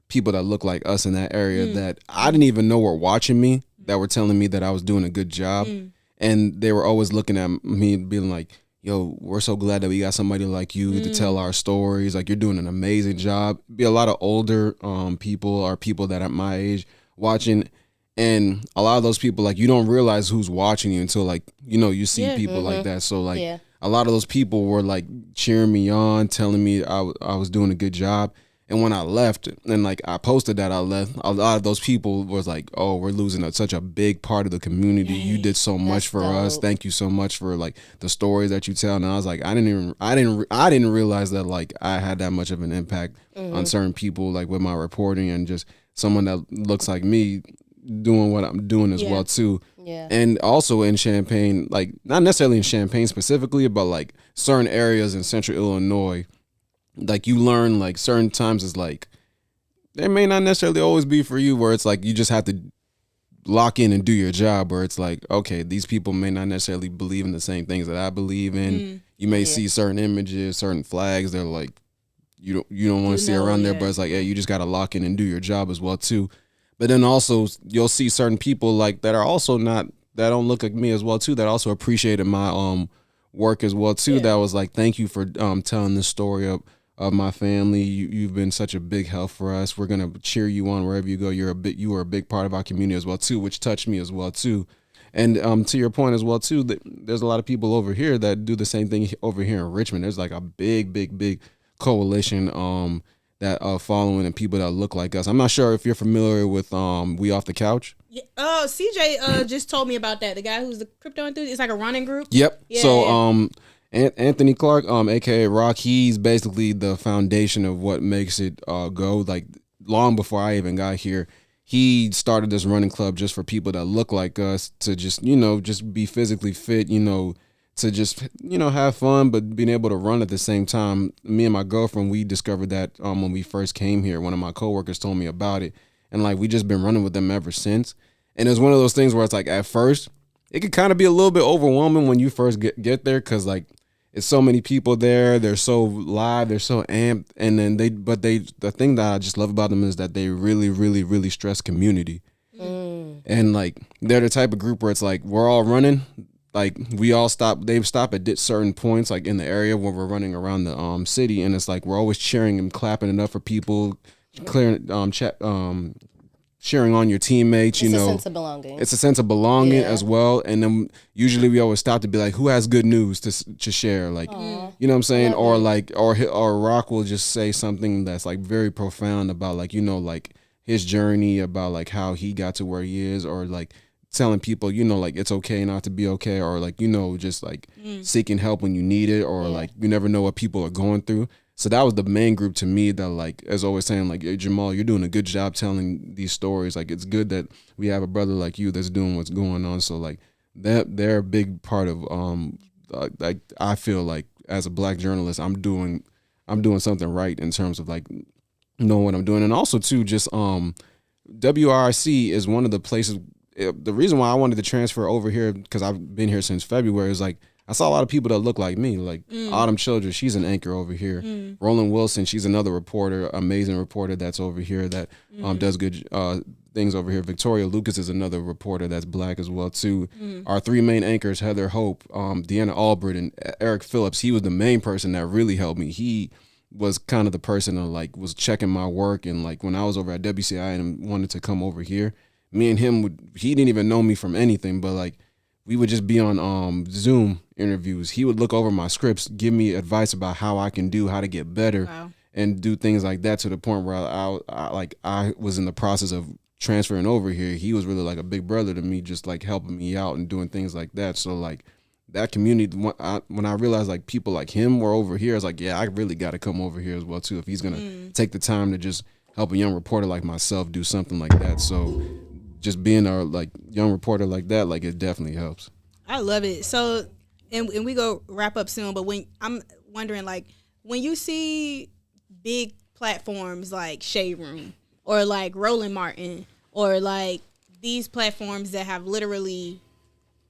people that look like us in that area that I didn't even know were watching me, that were telling me that I was doing a good job, and they were always looking at me and being like, yo, we're so glad that we got somebody like you to tell our stories. Like, you're doing an amazing job. Be a lot of older people or people that are my age watching. And a lot of those people, like, you don't realize who's watching you until, like, you know, you see people like that. So, like, a lot of those people were, like, cheering me on, telling me I was doing a good job. And when I left, and, like, I posted that I left, a lot of those people was like, oh, we're losing such a big part of the community. You did so much for us. Thank you so much for, like, the stories that you tell. And I was like, I didn't realize that, like, I had that much of an impact on certain people, like, with my reporting, and just someone that looks like me doing what I'm doing as well too. Yeah. And also in Champaign, like, not necessarily in Champaign specifically, but like certain areas in central Illinois, like, you learn, like, certain times is like, they may not necessarily always be for you, where it's like you just have to lock in and do your job, where it's like, okay, these people may not necessarily believe in the same things that I believe in. You may see certain images, certain flags, they're like, you don't want to see around there, but it's like, hey, you just got to lock in and do your job as well too. But then also you'll see certain people, like, that are also that don't look like me as well too, that also appreciated my work as well too. That was like, thank you for telling this story of my family. You've been such a big help for us. We're gonna cheer you on wherever you go. You were a big part of our community as well too, which touched me as well too. And to your point as well too, that there's a lot of people over here that do the same thing over here in Richmond. There's like a big coalition that following, and people that look like us. I'm not sure if you're familiar with We Off the Couch. Yeah. Oh, CJ just told me about that. The guy who's the crypto enthusiast. It's like a running group. Yep. Yeah, so Anthony Clark, aka Rock, he's basically the foundation of what makes it go. Like, long before I even got here, he started this running club just for people that look like us, to just, you know, just be physically fit, you know, to just, you know, have fun, but being able to run at the same time. Me and my girlfriend, we discovered that when we first came here. One of my coworkers told me about it, and, like, we just been running with them ever since. And it was one of those things where it's like, at first, it could kind of be a little bit overwhelming when you first get there, because, like, it's so many people there. They're so live. They're so amped. And then the thing that I just love about them is that they really stress community. And, like, they're the type of group where it's like, we're all running. Like, we all stop. They stop at certain points, like, in the area where we're running around the city, and it's like we're always cheering and clapping enough for people, clearing cheering on your teammates. It's a sense of belonging. It's a sense of belonging as well. And then usually we always stop to be like, who has good news to share? Like, you know what I'm saying? Or like, or Rock will just say something that's, like, very profound about, like, you know, like, his journey, about, like, how he got to where he is, or, like, telling people, you know, like, it's okay not to be okay, or, like, you know, just, like, seeking help when you need it, or like, you never know what people are going through. So that was the main group to me that, like, as always saying, like, hey, Jamal, you're doing a good job telling these stories. Like, it's good that we have a brother like you that's doing what's going on. So, like, they're a big part of like, I feel like, as a Black journalist, I'm doing something right in terms of, like, knowing what I'm doing. And also too, just WRC is one of the places. The reason why I wanted to transfer over here, because I've been here since February, is like, I saw a lot of people that look like me, like Autumn Childress. She's an anchor over here. Roland Wilson, she's another reporter, amazing reporter that's over here that does good things over here. Victoria Lucas is another reporter that's Black as well too. Our three main anchors, Heather Hope, Deanna Albert, and Eric Phillips. He was the main person that really helped me. He was kind of the person that, like, was checking my work, and, like, when I was over at WCI and wanted to come over here, me and him he didn't even know me from anything, but, like, we would just be on Zoom interviews. He would look over my scripts, give me advice about how to get better, and do things like that, to the point where I was in the process of transferring over here. He was really like a big brother to me, just, like, helping me out and doing things like that. So, like, that community, when I realized, like, people like him were over here, I was like, yeah, I really got to come over here as well too, if he's gonna take the time to just help a young reporter like myself do something like that. So just being a, like, young reporter like that, like, it definitely helps. I love it. So, and we go wrap up soon, but when I'm wondering, like, when you see big platforms like Shade Room, or like Roland Martin, or like these platforms that have literally,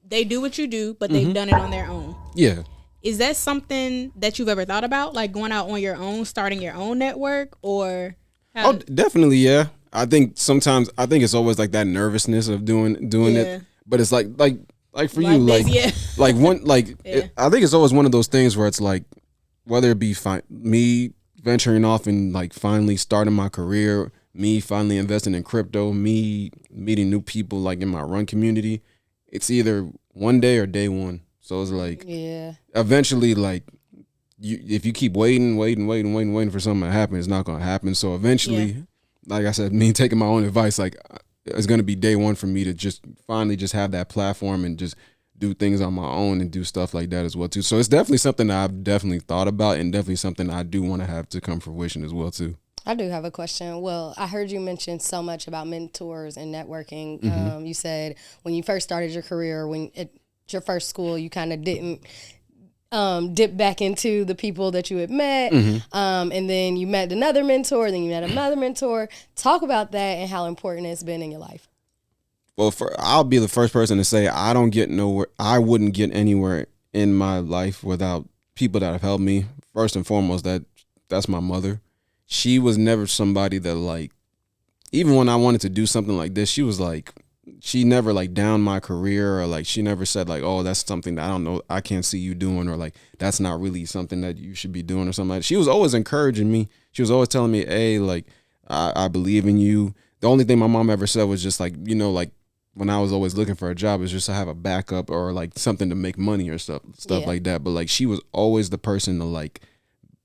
they do what you do, but they've done it on their own. Yeah. Is that something that you've ever thought about, like going out on your own, starting your own network, or? Oh, definitely, yeah. I think sometimes, it's always like that nervousness of doing it, but it's like for you, like, like one, like, I think it's always one of those things where it's like, whether it be me venturing off and, like, finally starting my career, me finally investing in crypto, me meeting new people like in my run community, it's either one day or day one. So it's like, eventually, like, if you keep waiting for something to happen, it's not going to happen. So eventually, like I said, me taking my own advice, like, it's going to be day one for me to just finally just have that platform and just do things on my own and do stuff like that as well too. So it's definitely something that I've definitely thought about, and definitely something I do want to have to come fruition as well too. I do have a question. Well, I heard you mention so much about mentors and networking. You said when you first started your career, at your first school, you kind of didn't dip back into the people that you had met. And then you met another mentor, then you met another mentor. Talk about that and how important it's been in your life. Well, I'll be the first person to say I wouldn't get anywhere in my life without people that have helped me. First and foremost, that's my mother. She was never somebody that, like, even when I wanted to do something like this, she never like downed my career, or like she never said like, oh, that's something that I don't know, I can't see you doing, or like that's not really something that you should be doing or something like that. She was always encouraging me. She was always telling me, hey, like, I believe in you. The only thing my mom ever said was just like, you know, like when I was always looking for a job, is just to have a backup or like something to make money or stuff like that. But like she was always the person to like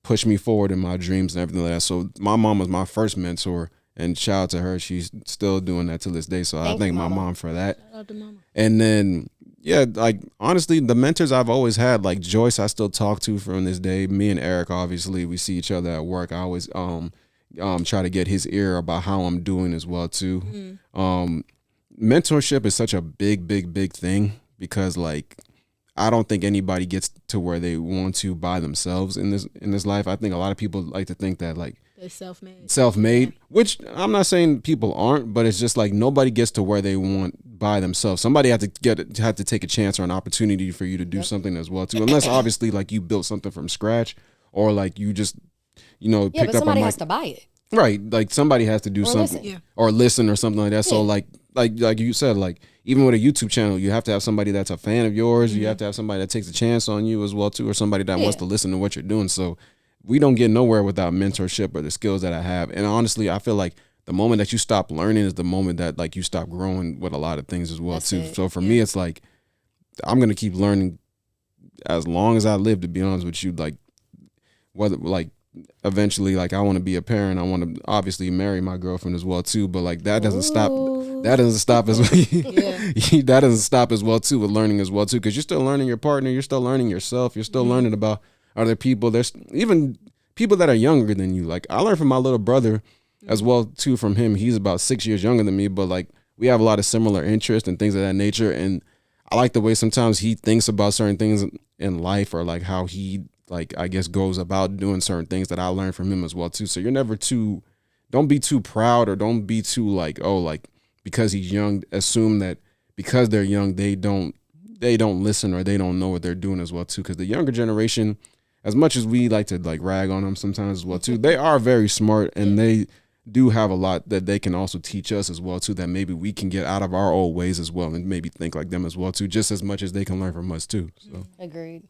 push me forward in my dreams and everything like that. So my mom was my first mentor, and shout out to her. She's still doing that to this day. So I thank my mom for that. Shout out to mama. And then, like, honestly, the mentors I've always had, like Joyce, I still talk to from this day. Me and Eric, obviously, we see each other at work. I always try to get his ear about how I'm doing as well too. Mentorship is such a big thing, because like I don't think anybody gets to where they want to by themselves in this life. I think a lot of people like to think that like they're self-made, which I'm not saying people aren't, but it's just like nobody gets to where they want by themselves. Somebody had to take a chance or an opportunity for you to do something as well too, unless obviously like you built something from scratch, or like you just, you know, picked up a mic. Somebody has to buy it. Right, like somebody has to do something or listen or something like that. So like you said, like even with a YouTube channel, you have to have somebody that's a fan of yours. You have to have somebody that takes a chance on you as well too, or somebody that wants to listen to what you're doing. So we don't get nowhere without mentorship or the skills that I have. And honestly, I feel like the moment that you stop learning is the moment that like you stop growing with a lot of things as well too. So for me, it's like I'm gonna keep learning as long as I live. To be honest with you, like whether like. Eventually, like I want to be a parent. I want to obviously marry my girlfriend as well too. But like that doesn't stop. That doesn't stop as well. That doesn't stop as well too with learning as well too. Because you're still learning your partner. You're still learning yourself. You're still learning about other people. There's even people that are younger than you. Like I learned from my little brother as well too. From him, he's about 6 years younger than me. But like we have a lot of similar interests and things of that nature. And I like the way sometimes he thinks about certain things in life, or like how he, like, I guess goes about doing certain things that I learned from him as well too. So you're never don't be too proud, or don't be too like, oh, like because he's young, assume that because they're young, they don't listen or they don't know what they're doing as well too. Because the younger generation, as much as we like to like rag on them sometimes as well too, they are very smart, and they do have a lot that they can also teach us as well too, that maybe we can get out of our old ways as well, and maybe think like them as well too, just as much as they can learn from us too. So Agreed.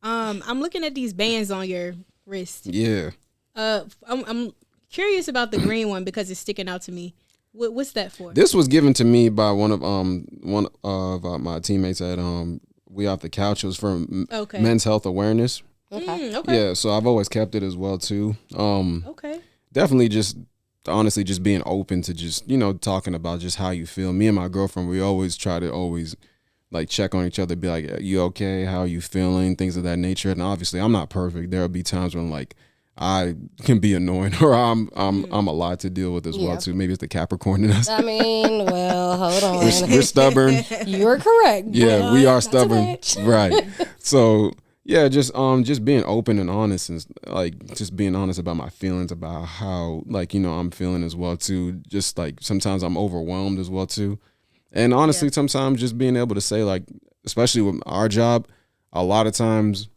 I'm looking at these bands on your wrist. Yeah. I'm curious about the green one because it's sticking out to me. What's that for? This was given to me by one of my teammates at We Off the Couch. It was from Men's Health Awareness. Okay. Yeah, so I've always kept it as well too. Okay. Definitely just honestly just being open to just, you know, talking about just how you feel. Me and my girlfriend, we always try to like check on each other, be like, you okay? How are you feeling? Things of that nature. And obviously I'm not perfect. There'll be times when like I can be annoying, or I'm a lot to deal with as well too. Maybe it's the Capricorn in us. I mean, well, hold on. We're stubborn. You're correct. Yeah, we are stubborn. Right. So yeah, just being open and honest, and like just being honest about my feelings, about how, like, you know, I'm feeling as well too. Just like sometimes I'm overwhelmed as well too. And honestly, sometimes just being able to say, like, especially with our job, a lot of times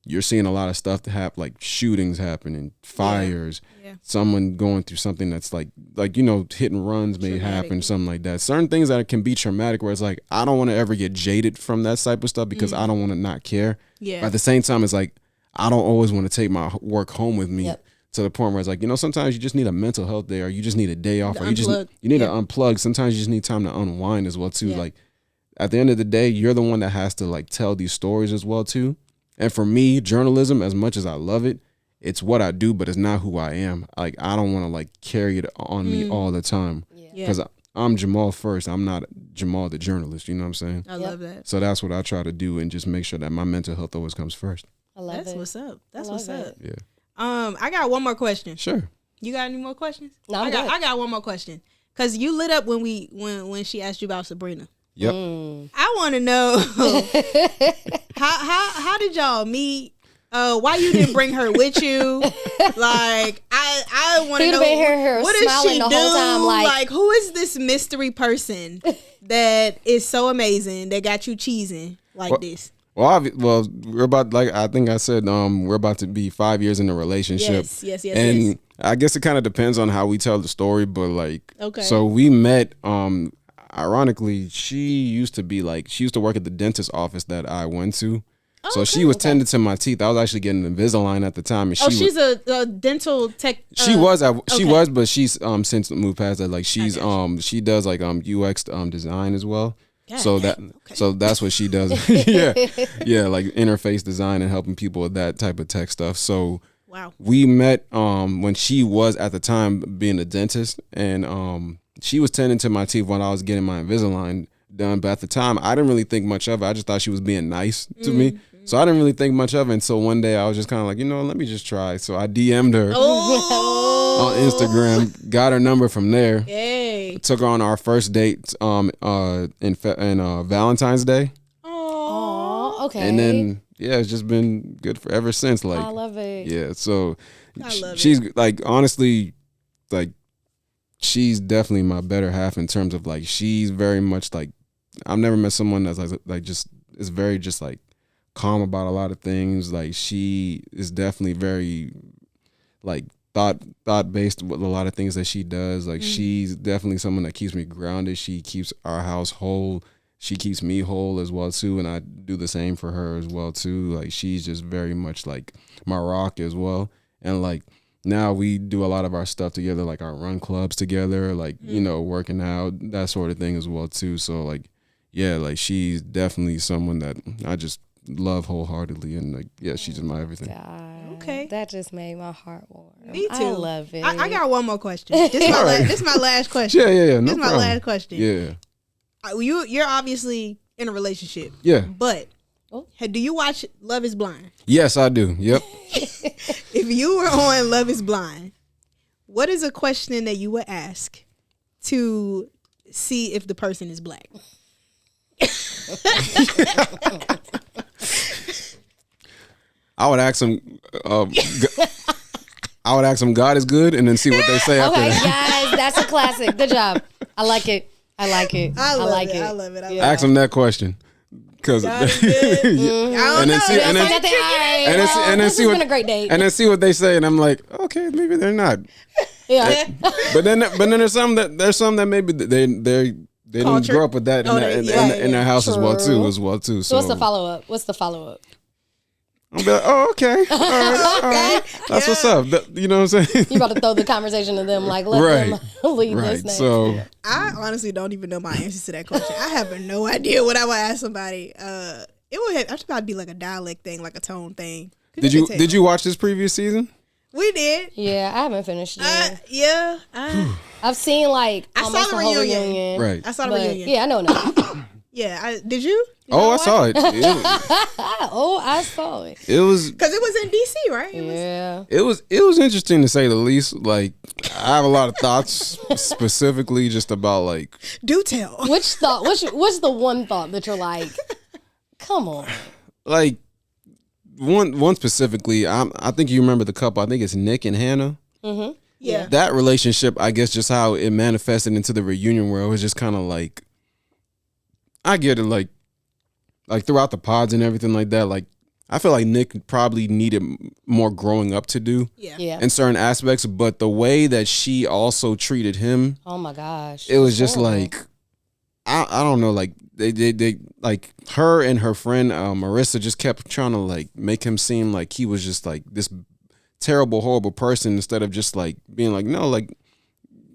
you're seeing a lot of stuff to have, like shootings happening, fires, someone going through something that's like, you know, hit and runs may happen, something like that. Certain things that can be traumatic, where it's like, I don't want to ever get jaded from that type of stuff, because I don't want to not care. Yeah. But at the same time, it's like, I don't always want to take my work home with me. to the point where it's like, sometimes you just need a mental health day, or you just need a day off, or you need to unplug. Sometimes you just need time to unwind as well too. Yeah. Like at the end of the day, you're the one that has to like tell these stories as well too. And for me, journalism, as much as I love it, it's what I do, but it's not who I am. Like I don't want to like carry it on me all the time, because I'm Jamal first. I'm not Jamal the journalist. You know what I'm saying? I love that. So that's what I try to do, and just make sure that my mental health always comes first. I love That's what's up. That's what's up. Yeah. I got one more question. Sure. You got any more questions? No, I got one more question. Cause you lit up when she asked you about Sabrina. Yep. I want to know how did y'all meet? Why you didn't bring her with you? Like I want to know what does she do? Whole time, like who is this mystery person that is so amazing that got you cheesing like this? Well, we're about, like I think I said, we're about to be 5 years in a relationship. Yes. And I guess it kind of depends on how we tell the story, but like, okay. So we met. Ironically, she used to work at the dentist office that I went to. Oh, so she was tending to my teeth. I was actually getting Invisalign at the time. And she's a dental tech. She was, but she's since moved past that. Like she does like UX design as well. So that's what she does. yeah, like interface design and helping people with that type of tech stuff. So wow, we met when she was at the time being a dentist, and she was tending to my teeth when I was getting my Invisalign done. But at the time, I didn't really think much of it. I just thought she was being nice to me. So I didn't really think much of it. And so one day I was just kind of like, let me just try. So I DM'd her on Instagram, got her number from there. Hey. Took her on our first date in Valentine's Day. Oh, okay. And then it's just been good for ever since. Like, I love it. Yeah, so she's like, honestly, like, she's definitely my better half in terms of like, she's very much like, I've never met someone that's like just is very just like calm about a lot of things. Like she is definitely very like thought based with a lot of things that she does. Like she's definitely someone that keeps me grounded. She keeps our house whole. She keeps me whole as well too, and I do the same for her as well too. Like she's just very much like my rock as well. And like now we do a lot of our stuff together, like our run clubs together, like working out, that sort of thing as well too. So like like she's definitely someone that I just love wholeheartedly, and like she's just my everything. God, okay, that just made my heart warm. Me too. I love it. I got one more question. This is my last question. Yeah. This is my last question. Yeah. You're obviously in a relationship. Yeah. But do you watch Love is Blind? Yes, I do. Yep. If you were on Love is Blind, what is a question that you would ask to see if the person is black? I would ask them. I would ask them, God is good, and then see what they say after that. Yes, that's a classic. Good job. I like it. I love it. I love it. Ask them that question, because and then see what, been a great date. And then see what they say, and I'm like, okay, maybe they're not. Yeah. But then there's some that maybe they didn't grow up with that in their house as well too. So what's the follow up? I'll be like, oh, okay. All right. That's what's up. You know what I'm saying? You about to throw the conversation to them, like, let them lead this next. So I honestly don't even know my answers to that question. I have no idea what I would ask somebody. It would have to be like a dialect thing, like a tone thing. Did you watch this previous season? We did. Yeah, I haven't finished it. I've seen like almost the whole reunion. Right. I saw the reunion. Yeah, I know now. Yeah, did you? I saw it. I saw it. It was because it was in DC, right? It was interesting to say the least. Like I have a lot of thoughts specifically just about like. Do tell. Which thought? What's the one thought that you're like, come on? Like one specifically. I think you remember the couple. I think it's Nick and Hannah. Mm-hmm. Yeah. That relationship, I guess, just how it manifested into the reunion, where it was just kind of like. I get it, like throughout the pods and everything like that. Like, I feel like Nick probably needed more growing up to do, in certain aspects. But the way that she also treated him, oh my gosh, it was just like, I don't know, like they like her and her friend Marissa just kept trying to like make him seem like he was just like this terrible, horrible person instead of just like being like, no, like,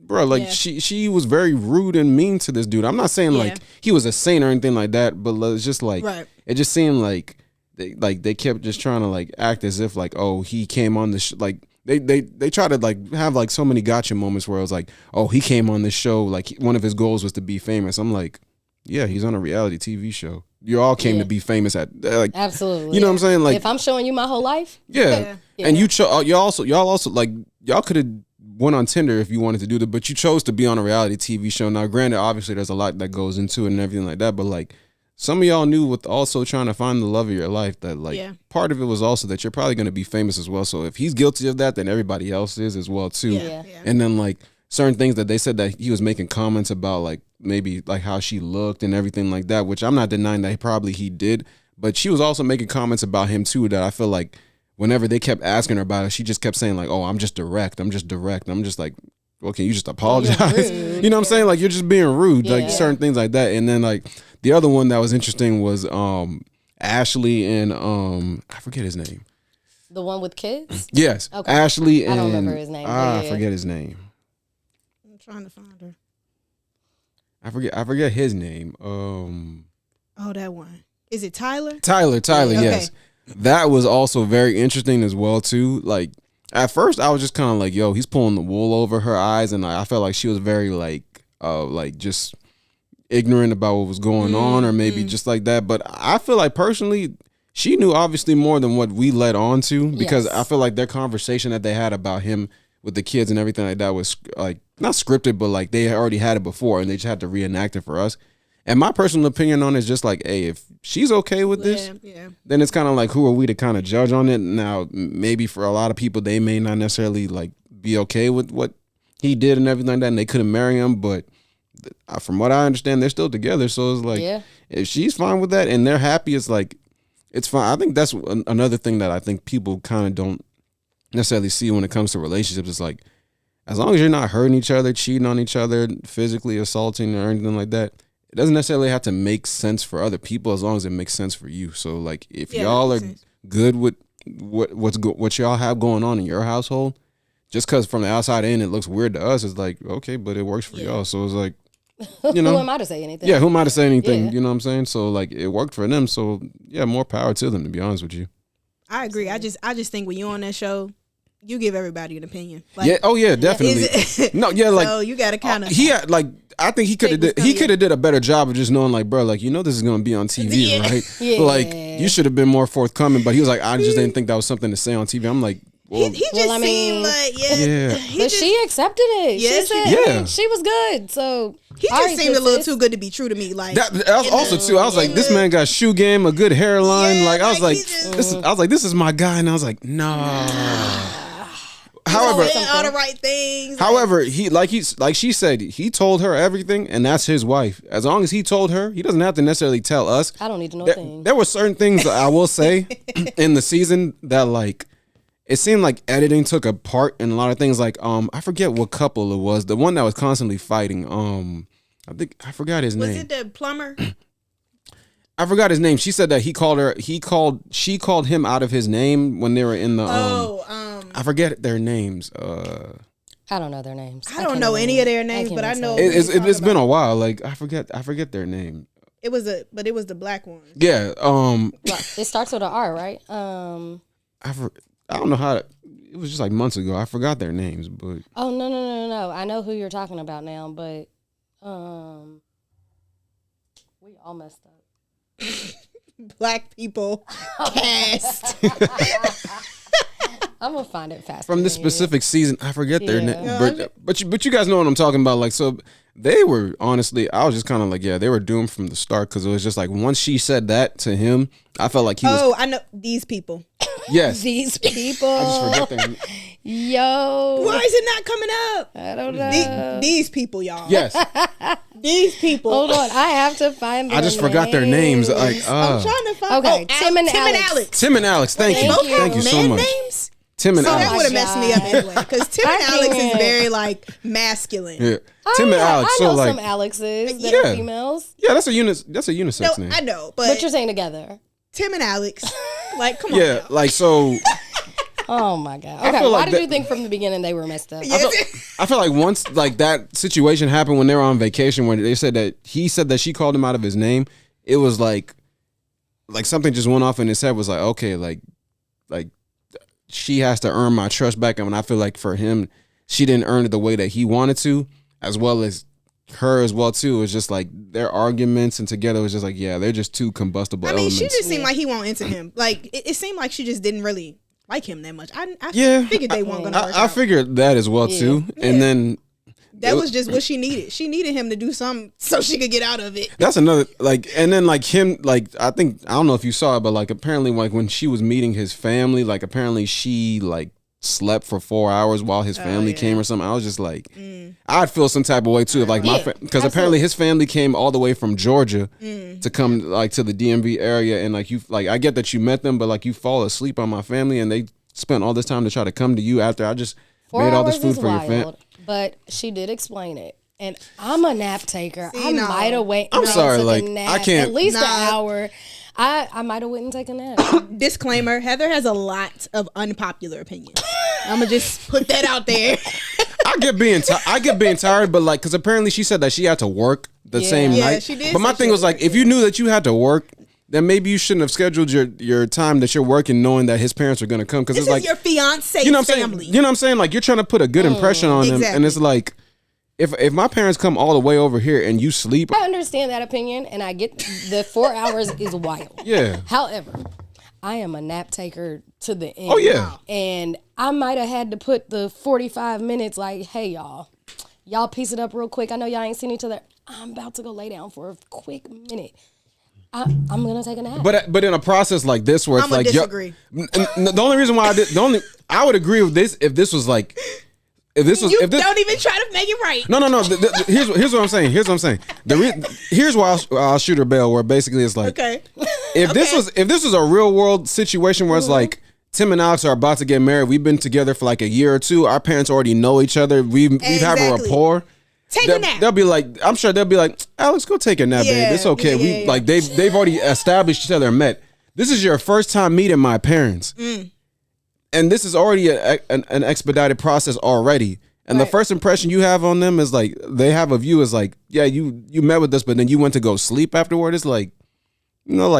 bro, like she was very rude and mean to this dude. I'm not saying like he was a saint or anything like that, but it's just like it just seemed like they kept just trying to like act as if like, oh, he came on the like they try to like have like so many gotcha moments where it was like, oh, he came on this show, like one of his goals was to be famous. I'm like, yeah, he's on a reality TV show. You all came to be famous at like, absolutely. You know what I'm saying? Like, if I'm showing you my whole life, and y'all also like y'all could have went on Tinder if you wanted to do that, but you chose to be on a reality TV show. Now, granted, obviously there's a lot that goes into it and everything like that, but like some of y'all knew with also trying to find the love of your life that like part of it was also that you're probably going to be famous as well. So if he's guilty of that, then everybody else is as well too. And then like certain things that they said that he was making comments about, like maybe like how she looked and everything like that, which I'm not denying that he did, but she was also making comments about him too that I feel like whenever they kept asking her about it, she just kept saying like, oh, I'm just direct. I'm just like, well, can you just apologize? You know what I'm saying? Like, you're just being rude, like certain things like that. And then like the other one that was interesting was Ashley and I forget his name. The one with kids? Yes. Okay. Ashley and I don't remember his name. I forget his name. I'm trying to find her. I forget his name. Oh, that one. Is it Tyler? Tyler, yes. That was also very interesting as well too. Like at first I was just kind of like, yo, he's pulling the wool over her eyes, and I felt like she was very like just ignorant about what was going on, or maybe just like that. But I feel like personally she knew obviously more than what we led on to, because I feel like their conversation that they had about him with the kids and everything like that was like not scripted, but like they already had it before and they just had to reenact it for us. And my personal opinion on it is just like, hey, if she's okay with this, then it's kind of like, who are we to kind of judge on it? Now, maybe for a lot of people, they may not necessarily like be okay with what he did and everything like that, and they couldn't marry him. But from what I understand, they're still together. So it's like, if she's fine with that and they're happy, it's like, it's fine. I think that's another thing that I think people kind of don't necessarily see when it comes to relationships. It's like, as long as you're not hurting each other, cheating on each other, physically assaulting or anything like that, it doesn't necessarily have to make sense for other people as long as it makes sense for you. So like if y'all are good with what y'all have going on in your household, just because from the outside in it looks weird to us, it's like, okay, but it works for y'all. So it's like, you know, who am I to say anything? Yeah, who am I to say anything? You know what I'm saying? So like it worked for them. So yeah, more power to them, to be honest with you. I agree. I just think when you're on that show, you give everybody an opinion. Like, yeah. Oh yeah, definitely. No, yeah, like so you gotta kind of. He had like. I think he could have did a better job of just knowing, like, bro, like, you know, this is gonna be on TV, right? Like, you should have been more forthcoming. But he was like, I just didn't think that was something to say on TV. I'm like, well, he just seemed like, but she accepted it. Yeah, she said she was good. So he just seemed a little too good to be true to me. Like that was also too. I was like, this man got shoe game, a good hairline. Like I was like, this is my guy, and I was like, nah. However, all the right things. However, she said, he told her everything, and that's his wife. As long as he told her, he doesn't have to necessarily tell us. I don't need to know things. There were certain things that I will say in the season that like it seemed like editing took a part in a lot of things. Like I forget what couple it was. The one that was constantly fighting. I forgot his name. Was it the plumber? I forgot his name. She said that she called him out of his name when they were in the I forget their names. I don't know their names. I don't know any of their names, but I know it's been a while. Like I forget their name. It was the black one. Yeah. It starts with an R, right? I don't know how. It was just like months ago. I forgot their names, but oh no! I know who you're talking about now, but we all messed up. Black people cast. I'm gonna find it fast. From this specific season, I forget their name, but you guys know what I'm talking about. Like, so they were honestly, I was just kind of like, yeah, they were doomed from the start, because it was just like once she said that to him, I felt like he was. Oh, I know these people. Yes, these people. I just forget their name. Yo, why is it not coming up? I don't know. These people, y'all. Yes, these people. Hold on, I have to find. I just forgot their names. Like, I'm trying to find. Okay, Tim and Alex. Tim and Alex. Thank you so much. Names? Tim and Alex. That would have messed me up anyway, because Tim and Alex is very like masculine. Yeah, Tim and Alex. I know so like some Alexes that are females. Yeah, that's a unisex name. I know, but you're saying together. Tim and Alex, like, come on. Yeah, now. like so. Oh my God. Okay, why did you think from the beginning they were messed up? I feel like once like that situation happened when they were on vacation, when they said that he said that she called him out of his name, it was like something just went off in his head. Was like, okay, like she has to earn my trust back, and I feel like for him, she didn't earn it the way that he wanted to, as well as her as well too. It's just like their arguments and together was just like, yeah, they're just two combustible elements. She just seemed like he won't into him. Like it seemed like she just didn't really like him that much. I figured they weren't gonna work out. I figured that as well too. And then that was just what she needed. She needed him to do something so she could get out of it. That's another and then him, I don't know if you saw it, but apparently when she was meeting his family, apparently she slept for 4 hours while his family came or something. I was just I'd feel some type of way too if because apparently his family came all the way from Georgia to come to the DMV area, and I get that you met them, but you fall asleep on my family and they spent all this time to try to come to you after I just made all this food for your family. But she did explain it. And I'm a nap taker. See, I might have waited. I'm sorry, I can't. At least an hour. I might have went and taken a nap. Disclaimer: Heather has a lot of unpopular opinions. I'm gonna just put that out there. I get being tired, but because apparently she said that she had to work the same night. She did. But my thing was if you knew that you had to work, then maybe you shouldn't have scheduled your time that you're working knowing that his parents are gonna come, because it's your fiance's family. You know what I'm saying? You're trying to put a good impression on him, and it's if my parents come all the way over here and you sleep. I understand that opinion, and I get the 4 hours is wild. Yeah. However, I am a nap taker to the end. Oh, yeah. And I might have had to put the 45 minutes hey, y'all piece it up real quick. I know y'all ain't seen each other. I'm about to go lay down for a quick minute. I'm going to take a nap. But in a process like this where it's I'm disagree. The only reason why I would agree with this if this was don't even try to make it right. No. Here's what I'm saying. Here's why I'll shoot her bail. Where basically it's okay. If this was a real world situation where it's Tim and Alex are about to get married. We've been together for a year or two. Our parents already know each other. We've have a rapport. Take a nap. They'll be I'm sure they'll be Alex, go take a nap, babe. It's okay. Yeah. They've already established each other and met. This is your first time meeting my parents. And this is already an expedited process already. And the first impression you have on them is they have a view is you met with us, but then you went to go sleep afterward. It's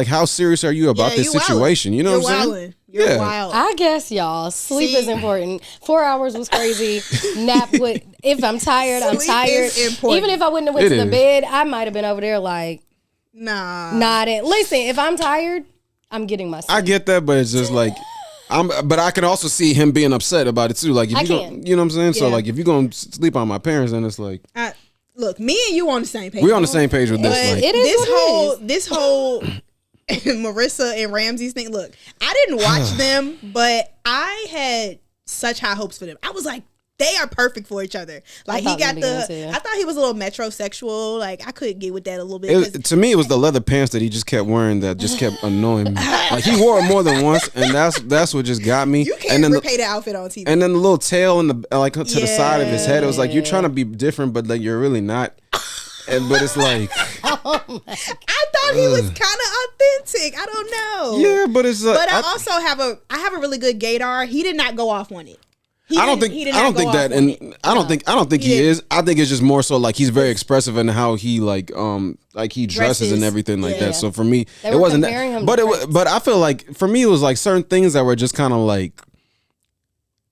how serious are you about this situation? Wildin'. You know what I'm saying? You're wild. I guess y'all sleep is important. 4 hours was crazy. Nap if I'm tired, I'm tired. Even if I wouldn't have went to the bed, I might have been over there nodding. Listen, if I'm tired, I'm getting my sleep. I get that, but it's just but I can also see him being upset about it too. If you you know what I'm saying? Yeah. So if you're gonna sleep on my parents, then it's look, me and you on the same page. We're on the same page with this. This whole Marissa and Ramsey's thing. Look, I didn't watch them, but I had such high hopes for them. I was they are perfect for each other. I thought he was a little metrosexual. I could get with that a little bit. To me, it was the leather pants that he just kept wearing that just kept annoying me. He wore it more than once, and that's what just got me. You can't repaint the outfit on TV. And then the little tail and the to the side of his head. It was you're trying to be different, but you're really not. But it's I thought he was kind of authentic. I don't know. Yeah, but it's but I also have a really good gaydar. He did not go off on it. I don't think he is. I think it's just more so he's very expressive in how he he dresses and everything that. So for me, it wasn't that. But I feel for me it was certain things that were just kind of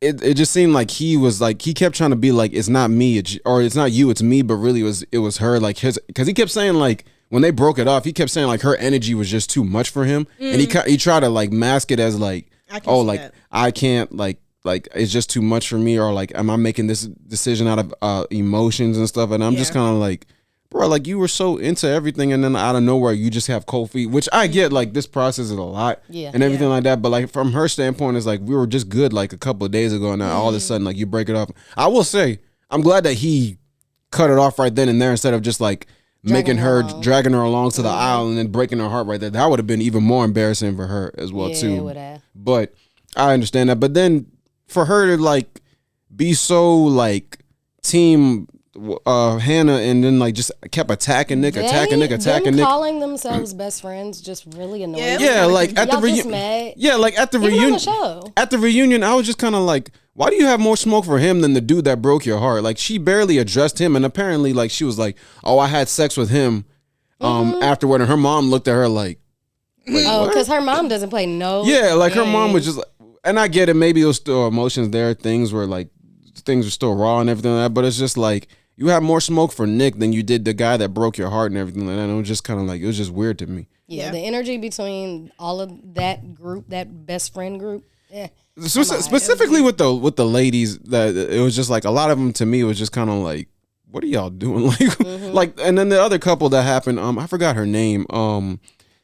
it just seemed he was he kept trying to be it's not me or it's not you, it's me, but really it was her because he kept saying when they broke it off, he kept saying her energy was just too much for him, and he tried to mask it as I can't it's just too much for me, or am I making this decision out of emotions and stuff, and I'm just kind of bro, you were so into everything, and then out of nowhere you just have cold feet, which I get this process is a lot and everything like that, but from her standpoint it's we were just good a couple of days ago, and now all of a sudden you break it off. I will say I'm glad that he cut it off right then and there instead of just dragging her along to the aisle and then breaking her heart right there. That would have been even more embarrassing for her as well too. It would have. But I understand that. But then for her to be so team Hannah, and then like just kept attacking Nick, them calling themselves best friends just really annoying. Yeah, like at the reunion. Yeah, like at the reunion. At the reunion, I was just kind of like, why do you have more smoke for him than the dude that broke your heart? Like she barely addressed him, and apparently, like she was like, "Oh, I had sex with him." Afterward, and her mom looked at her like, because her mom doesn't play no. Yeah, like her mom was just, and I get it. Maybe there was still emotions there. Things were still raw and everything like that. But it's just like you have more smoke for Nick than you did the guy that broke your heart and everything like that. And it was just kind of like, it was just weird to me. Yeah, the energy between all of that group, that best friend group. Yeah. Specifically with the ladies, that it was just like a lot of them to me was just kind of like, what are y'all doing? Like, and then the other couple that happened, I forgot her name.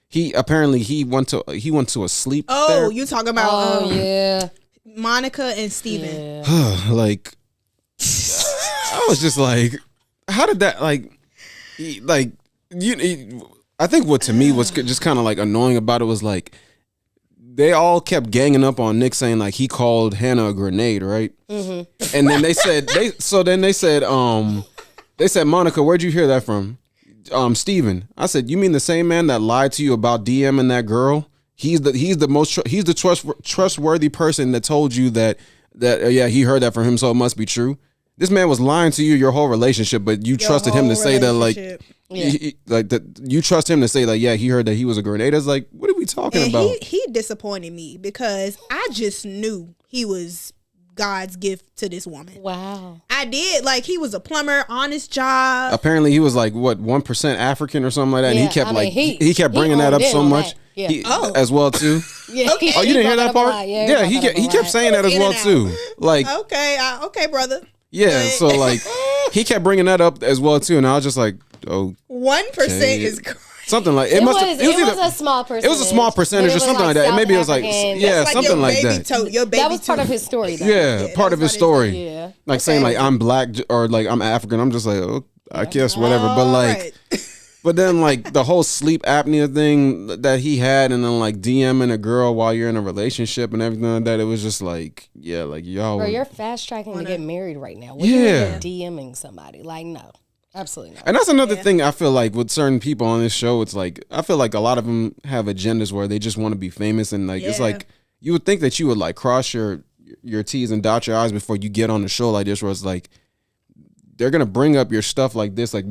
He went to a sleep. Oh, you talking about? Yeah. Monica and Steven. Yeah. Like, I was just like, how did that I think what to me was just kind of like annoying about it was like they all kept ganging up on Nick saying like he called Hannah a grenade, right? Mm-hmm. And then they said Monica, where'd you hear that from? Steven. I said, you mean the same man that lied to you about DMing that girl? He's the trustworthy person that told you that he heard that from him, so it must be true. This man was lying to you your whole relationship, but you trusted him to say that like, you trust him to say like, yeah, he heard that he was a grenade. It's like, what are we talking about? He disappointed me because I just knew he was God's gift to this woman. Wow. I did. Like, he was a plumber, honest job. Apparently he was like, what, 1% African or something like that. Yeah, and he kept bringing that up so much. Yeah. As well too. Yeah. Okay. Oh, you didn't hear that part? Yeah, he kept saying that as well too. Like, okay, brother. Yeah, so like he kept bringing that up as well too, and I was just like, oh, 1% is crazy. Something like it was a small percentage. It was a small percentage or something like that. Maybe it was like something like that. That was part of his story, though. Yeah, part of his story. Yeah, like saying like I'm black or like I'm African. I'm just like, oh, I guess whatever. But like, but then like the whole sleep apnea thing that he had, and then like DMing a girl while you're in a relationship and everything like that. It was just like, yeah, like y'all. Bro, you're fast tracking to get married right now. What are you DMing somebody? Like, no. Absolutely not. And that's another thing I feel like with certain people on this show, it's like I feel like a lot of them have agendas where they just want to be famous, and like it's like you would think that you would like cross your T's and dot your I's before you get on a show like this, where it's like they're gonna bring up your stuff like this, like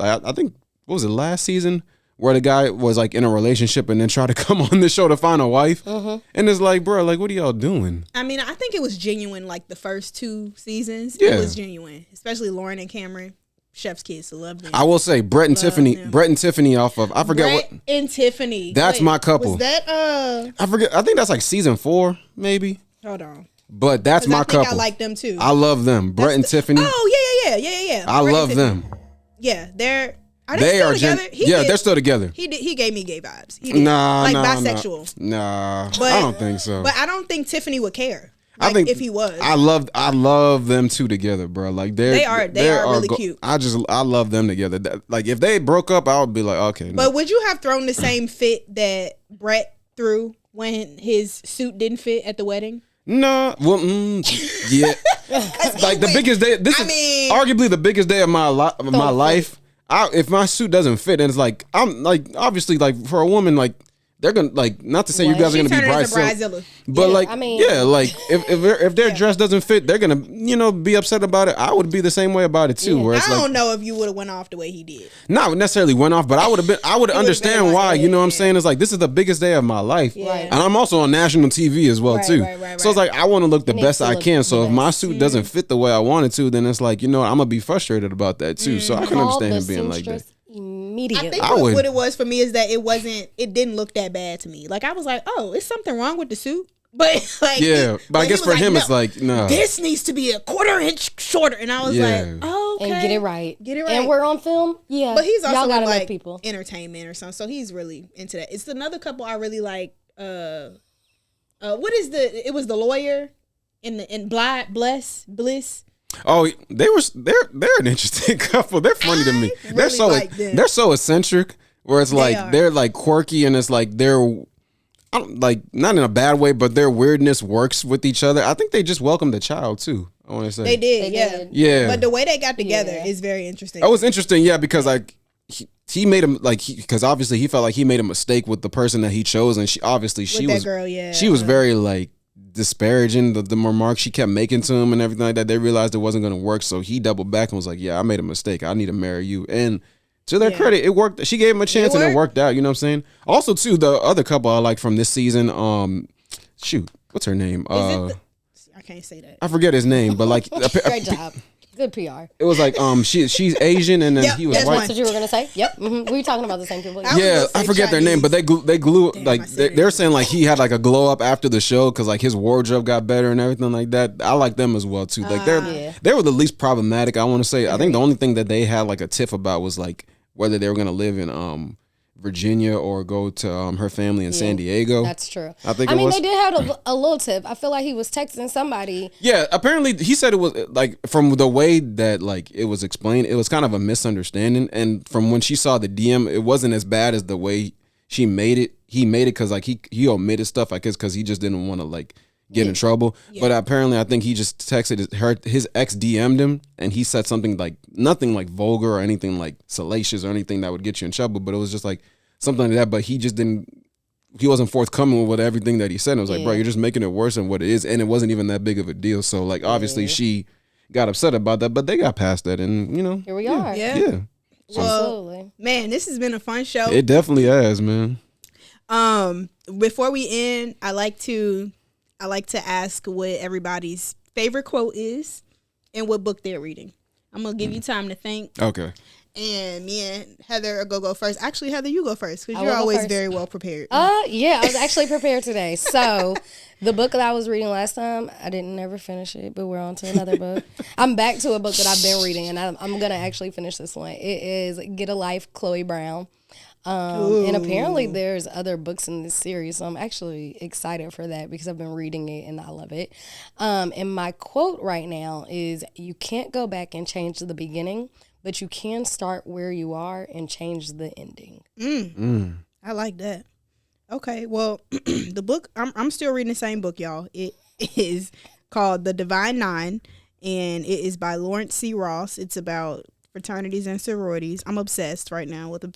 I think what was it last season where the guy was like in a relationship and then tried to come on the show to find a wife, and it's like, bro, like what are y'all doing? I mean, I think it was genuine. Like the first 2 seasons, it was genuine, especially Lauren and Cameron. Chef's kids, so love them. I will say Brett and Tiffany off of I forget Brett and Tiffany. That's my couple. Was that I forget. I think that's like season 4, maybe. Hold on. But that's my couple. I like them too. I love them. Brett and Tiffany. Oh yeah. I love them. Yeah, are they still together? They're still together. He gave me gay vibes. Nah, bisexual. Nah, I don't think so. But I don't think Tiffany would care. Like, I think if he was, I love them two together, bro. Like they are really cute. I love them together. Like if they broke up, I would be like, okay. But would you have thrown the same fit that Brett threw when his suit didn't fit at the wedding? No, well, yeah. Like the biggest day. This is arguably the biggest day of my life. If my suit doesn't fit, and it's like I'm like obviously like for a woman like. They're gonna like not to say you guys are gonna be Bridezilla, but like like if their dress doesn't fit, they're gonna be upset about it. I would be the same way about it too. Where it's I don't know if you would have went off the way he did. Not necessarily went off, but I would understand why. You know what I'm saying? It's like this is the biggest day of my life, and I'm also on national TV as well too. Right. So it's like I want to look the best I can. So if my suit doesn't fit the way I want it to, then it's like I'm gonna be frustrated about that too. So I can understand him being like that. Immediately. I think what it was for me is that it didn't look that bad to me. Like I was like, oh, is something wrong with the suit? But like but I guess for him it's like no. This needs to be a 1/4 inch shorter. And I was like, oh, okay. And get it right. And we're on film. Yeah. But he's also gotta like people entertainment or something. So he's really into that. It's another couple I really like. What is it was the lawyer in Bliss. Oh, they're an interesting couple. They're funny to me. They're so eccentric. Where it's like they're like quirky, and it's like like not in a bad way, but their weirdness works with each other. I think they just welcomed a child too. I want to say They did, yeah. But the way they got together is very interesting. That was interesting, yeah, because like he made him like because obviously he felt like he made a mistake with the person that he chose, and she was girl, she was very like disparaging the remarks she kept making to him and everything like that. They realized it wasn't going to work, so he doubled back and was like, "Yeah, I made a mistake. I need to marry you." And to their credit, it worked. She gave him a chance, and it worked out. You know what I'm saying? Also, too, the other couple I like from this season, shoot, what's her name? I can't say that. I forget his name, but like, Great job. Good PR. It was like she's Asian and then he was white. That's what you were gonna say. Yep. Mm-hmm. We were talking about the same people. Yeah, I forget their name, but they glue like they're saying like he had like a glow up after the show because like his wardrobe got better and everything like that. I like them as well too. Like they were the least problematic. I want to say. I think the only thing that they had like a tiff about was like whether they were gonna live in Virginia or go to her family in San Diego. That's true. I mean, they did have a little tip. I feel like he was texting somebody. Yeah, apparently he said it was like from the way that like it was explained, it was kind of a misunderstanding. And from when she saw the DM, it wasn't as bad as the way she made it. He made it because like he omitted stuff, I guess, because he just didn't want to like get in trouble. But apparently, I think he just texted his ex DM'd him, and he said something like nothing like vulgar or anything like salacious or anything that would get you in trouble. But it was just like something like that. But he just didn't. He wasn't forthcoming with everything that he said. And it was like, bro, you're just making it worse than what it is, and it wasn't even that big of a deal. So like, obviously, she got upset about that, but they got past that, and you know, here we are. Yeah. Well, man, this has been a fun show. It definitely has, man. Before we end, I like to ask what everybody's favorite quote is and what book they're reading. I'm gonna give you time to think. Okay. And me and Heather are gonna go first. Actually, Heather, you go first because you're always very well prepared. Yeah, I was actually prepared today. So the book that I was reading last time, I didn't never finish it, but we're on to another book. I'm back to a book that I've been reading, and I'm gonna actually finish this one. It is Get a Life, Chloe Brown. And apparently there's other books in this series, so I'm actually excited for that because I've been reading it and I love it. And my quote right now is, "You can't go back and change the beginning, but you can start where you are and change the ending." I like that. Okay, well, the book I'm still reading the same book, y'all. It is called The Divine Nine, and it is by Lawrence C. Ross. It's about fraternities and sororities. I'm obsessed right now with the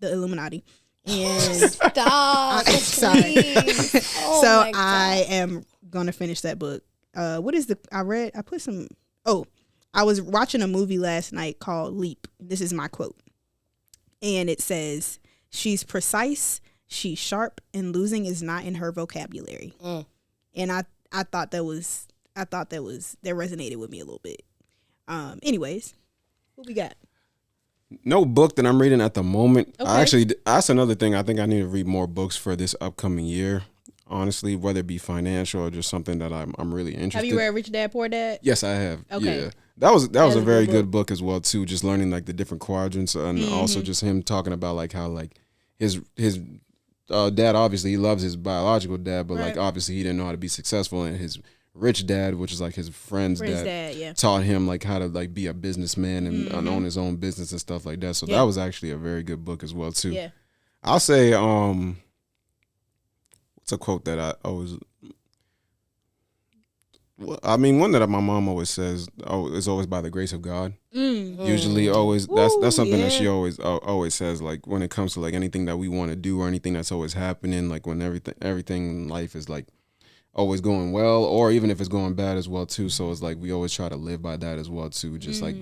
Illuminati. And Stop. sorry. Oh, so I am gonna finish that book. What is I was watching a movie last night called Leap. This is my quote. And it says, "She's precise, she's sharp, and losing is not in her vocabulary." And I thought that resonated with me a little bit. Anyways, what we got? No book that I'm reading at the moment. Okay. That's another thing. I think I need to read more books for this upcoming year. Honestly, whether it be financial or just something that I'm really interested. Have you read Rich Dad Poor Dad? Yes, I have. Okay. Yeah. That was a very good book as well too. Just learning like the different quadrants and also just him talking about like how like his dad, obviously he loves his biological dad, but like obviously he didn't know how to be successful, and his rich dad, which is like his friend's dad, taught him like how to like be a businessman and own his own business and stuff like that. So that was actually a very good book as well too. Yeah. I'll say what's a quote that I always one that my mom always says is always by the grace of God. Usually always that's something that she always says, like when it comes to like anything that we want to do or anything that's always happening, like when everything in life is like always going well, or even if it's going bad as well too. So it's like we always try to live by that as well too, just like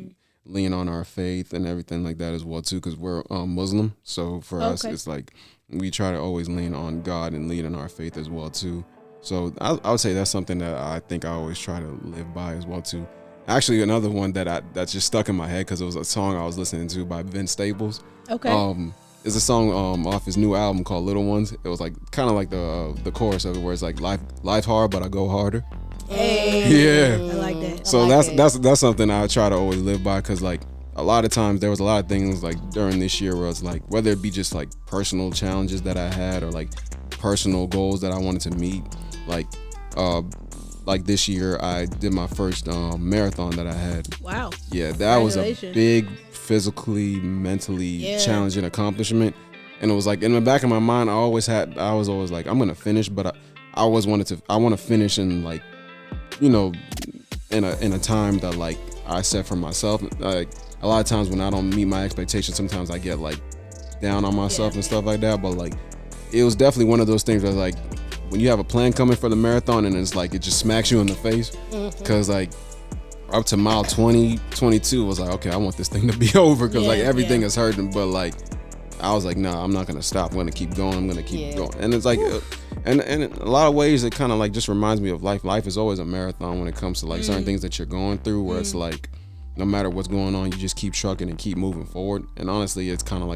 lean on our faith and everything like that as well too, because we're Muslim. So for us it's like we try to always lean on God and lean on our faith as well too. So I would say that's something that I think I always try to live by as well too. Actually, another one that's just stuck in my head because it was a song I was listening to by Vince Staples. Okay. It's a song off his new album called Little Ones. It was like kind of like the chorus of it where it's like life hard, but I go harder. Hey. Yeah. I like that. So that's something I try to always live by, because like a lot of times there was a lot of things like during this year where it's like whether it be just like personal challenges that I had or like personal goals that I wanted to meet, like this year I did my first marathon that I had. Wow. Yeah, that was a big physically, mentally challenging accomplishment. And it was like in the back of my mind I was always like, I'm gonna finish, but I want to finish in like, you know, in a time that like I set for myself. Like a lot of times when I don't meet my expectations, sometimes I get like down on myself and stuff like that. But like it was definitely one of those things where like when you have a plan coming for the marathon and it's like it just smacks you in the face, because like up to mile 20, 22 was like, okay, I want this thing to be over because like everything is hurting. But like I was like, nah, I'm not gonna stop. I'm gonna keep going. I'm gonna keep going. And it's like, and in a lot of ways, it kind of like just reminds me of life. Life is always a marathon when it comes to like certain things that you're going through, where it's like, no matter what's going on, you just keep trucking and keep moving forward. And honestly, it's kind of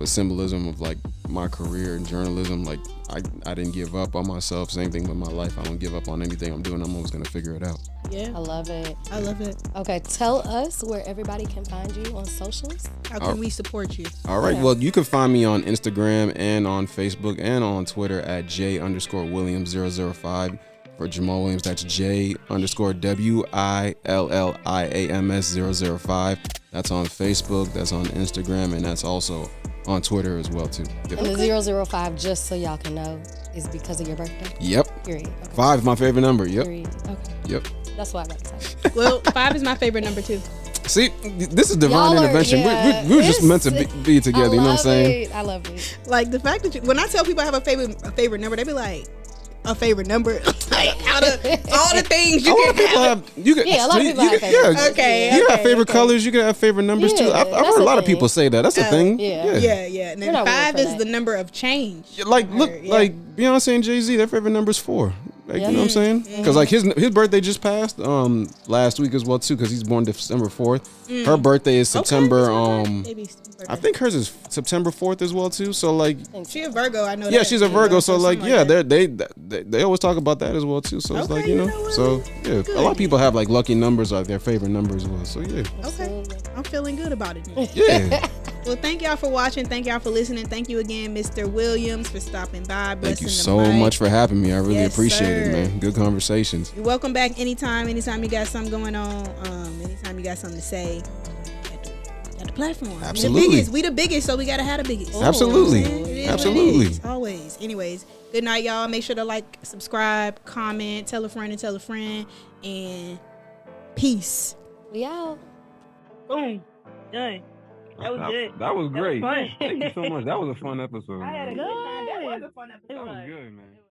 a symbolism of like my career in journalism. Like I didn't give up on myself. Same thing with my life. I don't give up on anything I'm doing. I'm always gonna figure it out. Yeah, I love it. I love it. Okay, tell us where everybody can find you on socials. How can we support you? All right. Well, you can find me on Instagram and on Facebook and on Twitter at J_Williams005. For Jamal Williams, that's J_WILLIAMS005. That's on Facebook, that's on Instagram, and that's also on Twitter as well too. Yep. And the 005, just so y'all can know, is because of your birthday? Yep. Period. Okay. 5 is my favorite number. Yep. Period. Okay. Yep. That's why I got to say. Well, 5 is my favorite number too. See, this is divine intervention. We were just meant to be together. You know what I'm saying? I love it. Like the fact that when I tell people I have a favorite number, they be like, a favorite number? Like out of all the things you can have. A lot of people have favorites. Okay. You have favorite colors. You can have favorite numbers too. I've heard a lot of people say that. That's a thing. Yeah. And then 5 is the number of change. Like like Beyonce and Jay-Z, their favorite number is 4. Like, you know what I'm saying? Because like his birthday just passed last week as well too, because he's born December 4th. Her birthday is September. I think hers is September 4th as well too. So like, she a Virgo. I know. Yeah, that. she's a Virgo. So like, yeah, that. they always talk about that as well too. So it's like, you know, so yeah, a lot of people have like lucky numbers, like their favorite numbers as well. So yeah. Okay, I'm feeling good about it. Yeah. Well, thank y'all for watching. Thank y'all for listening. Thank you again, Mr. Williams, for stopping by. Thank you so much for having me. I really appreciate it, man. Good conversations. You're welcome back anytime. Anytime you got something going on. Anytime you got something to say. Got the platform. Absolutely. We the biggest, so we gotta have the biggest. Absolutely. Absolutely. Always. Anyways, good night, y'all. Make sure to like, subscribe, comment, tell a friend and tell a friend, and peace. We out. Boom. Done. That was good. That was great. That was fun. Thank you so much. That was a fun episode. I had a good time. That was a fun episode. That was good, man.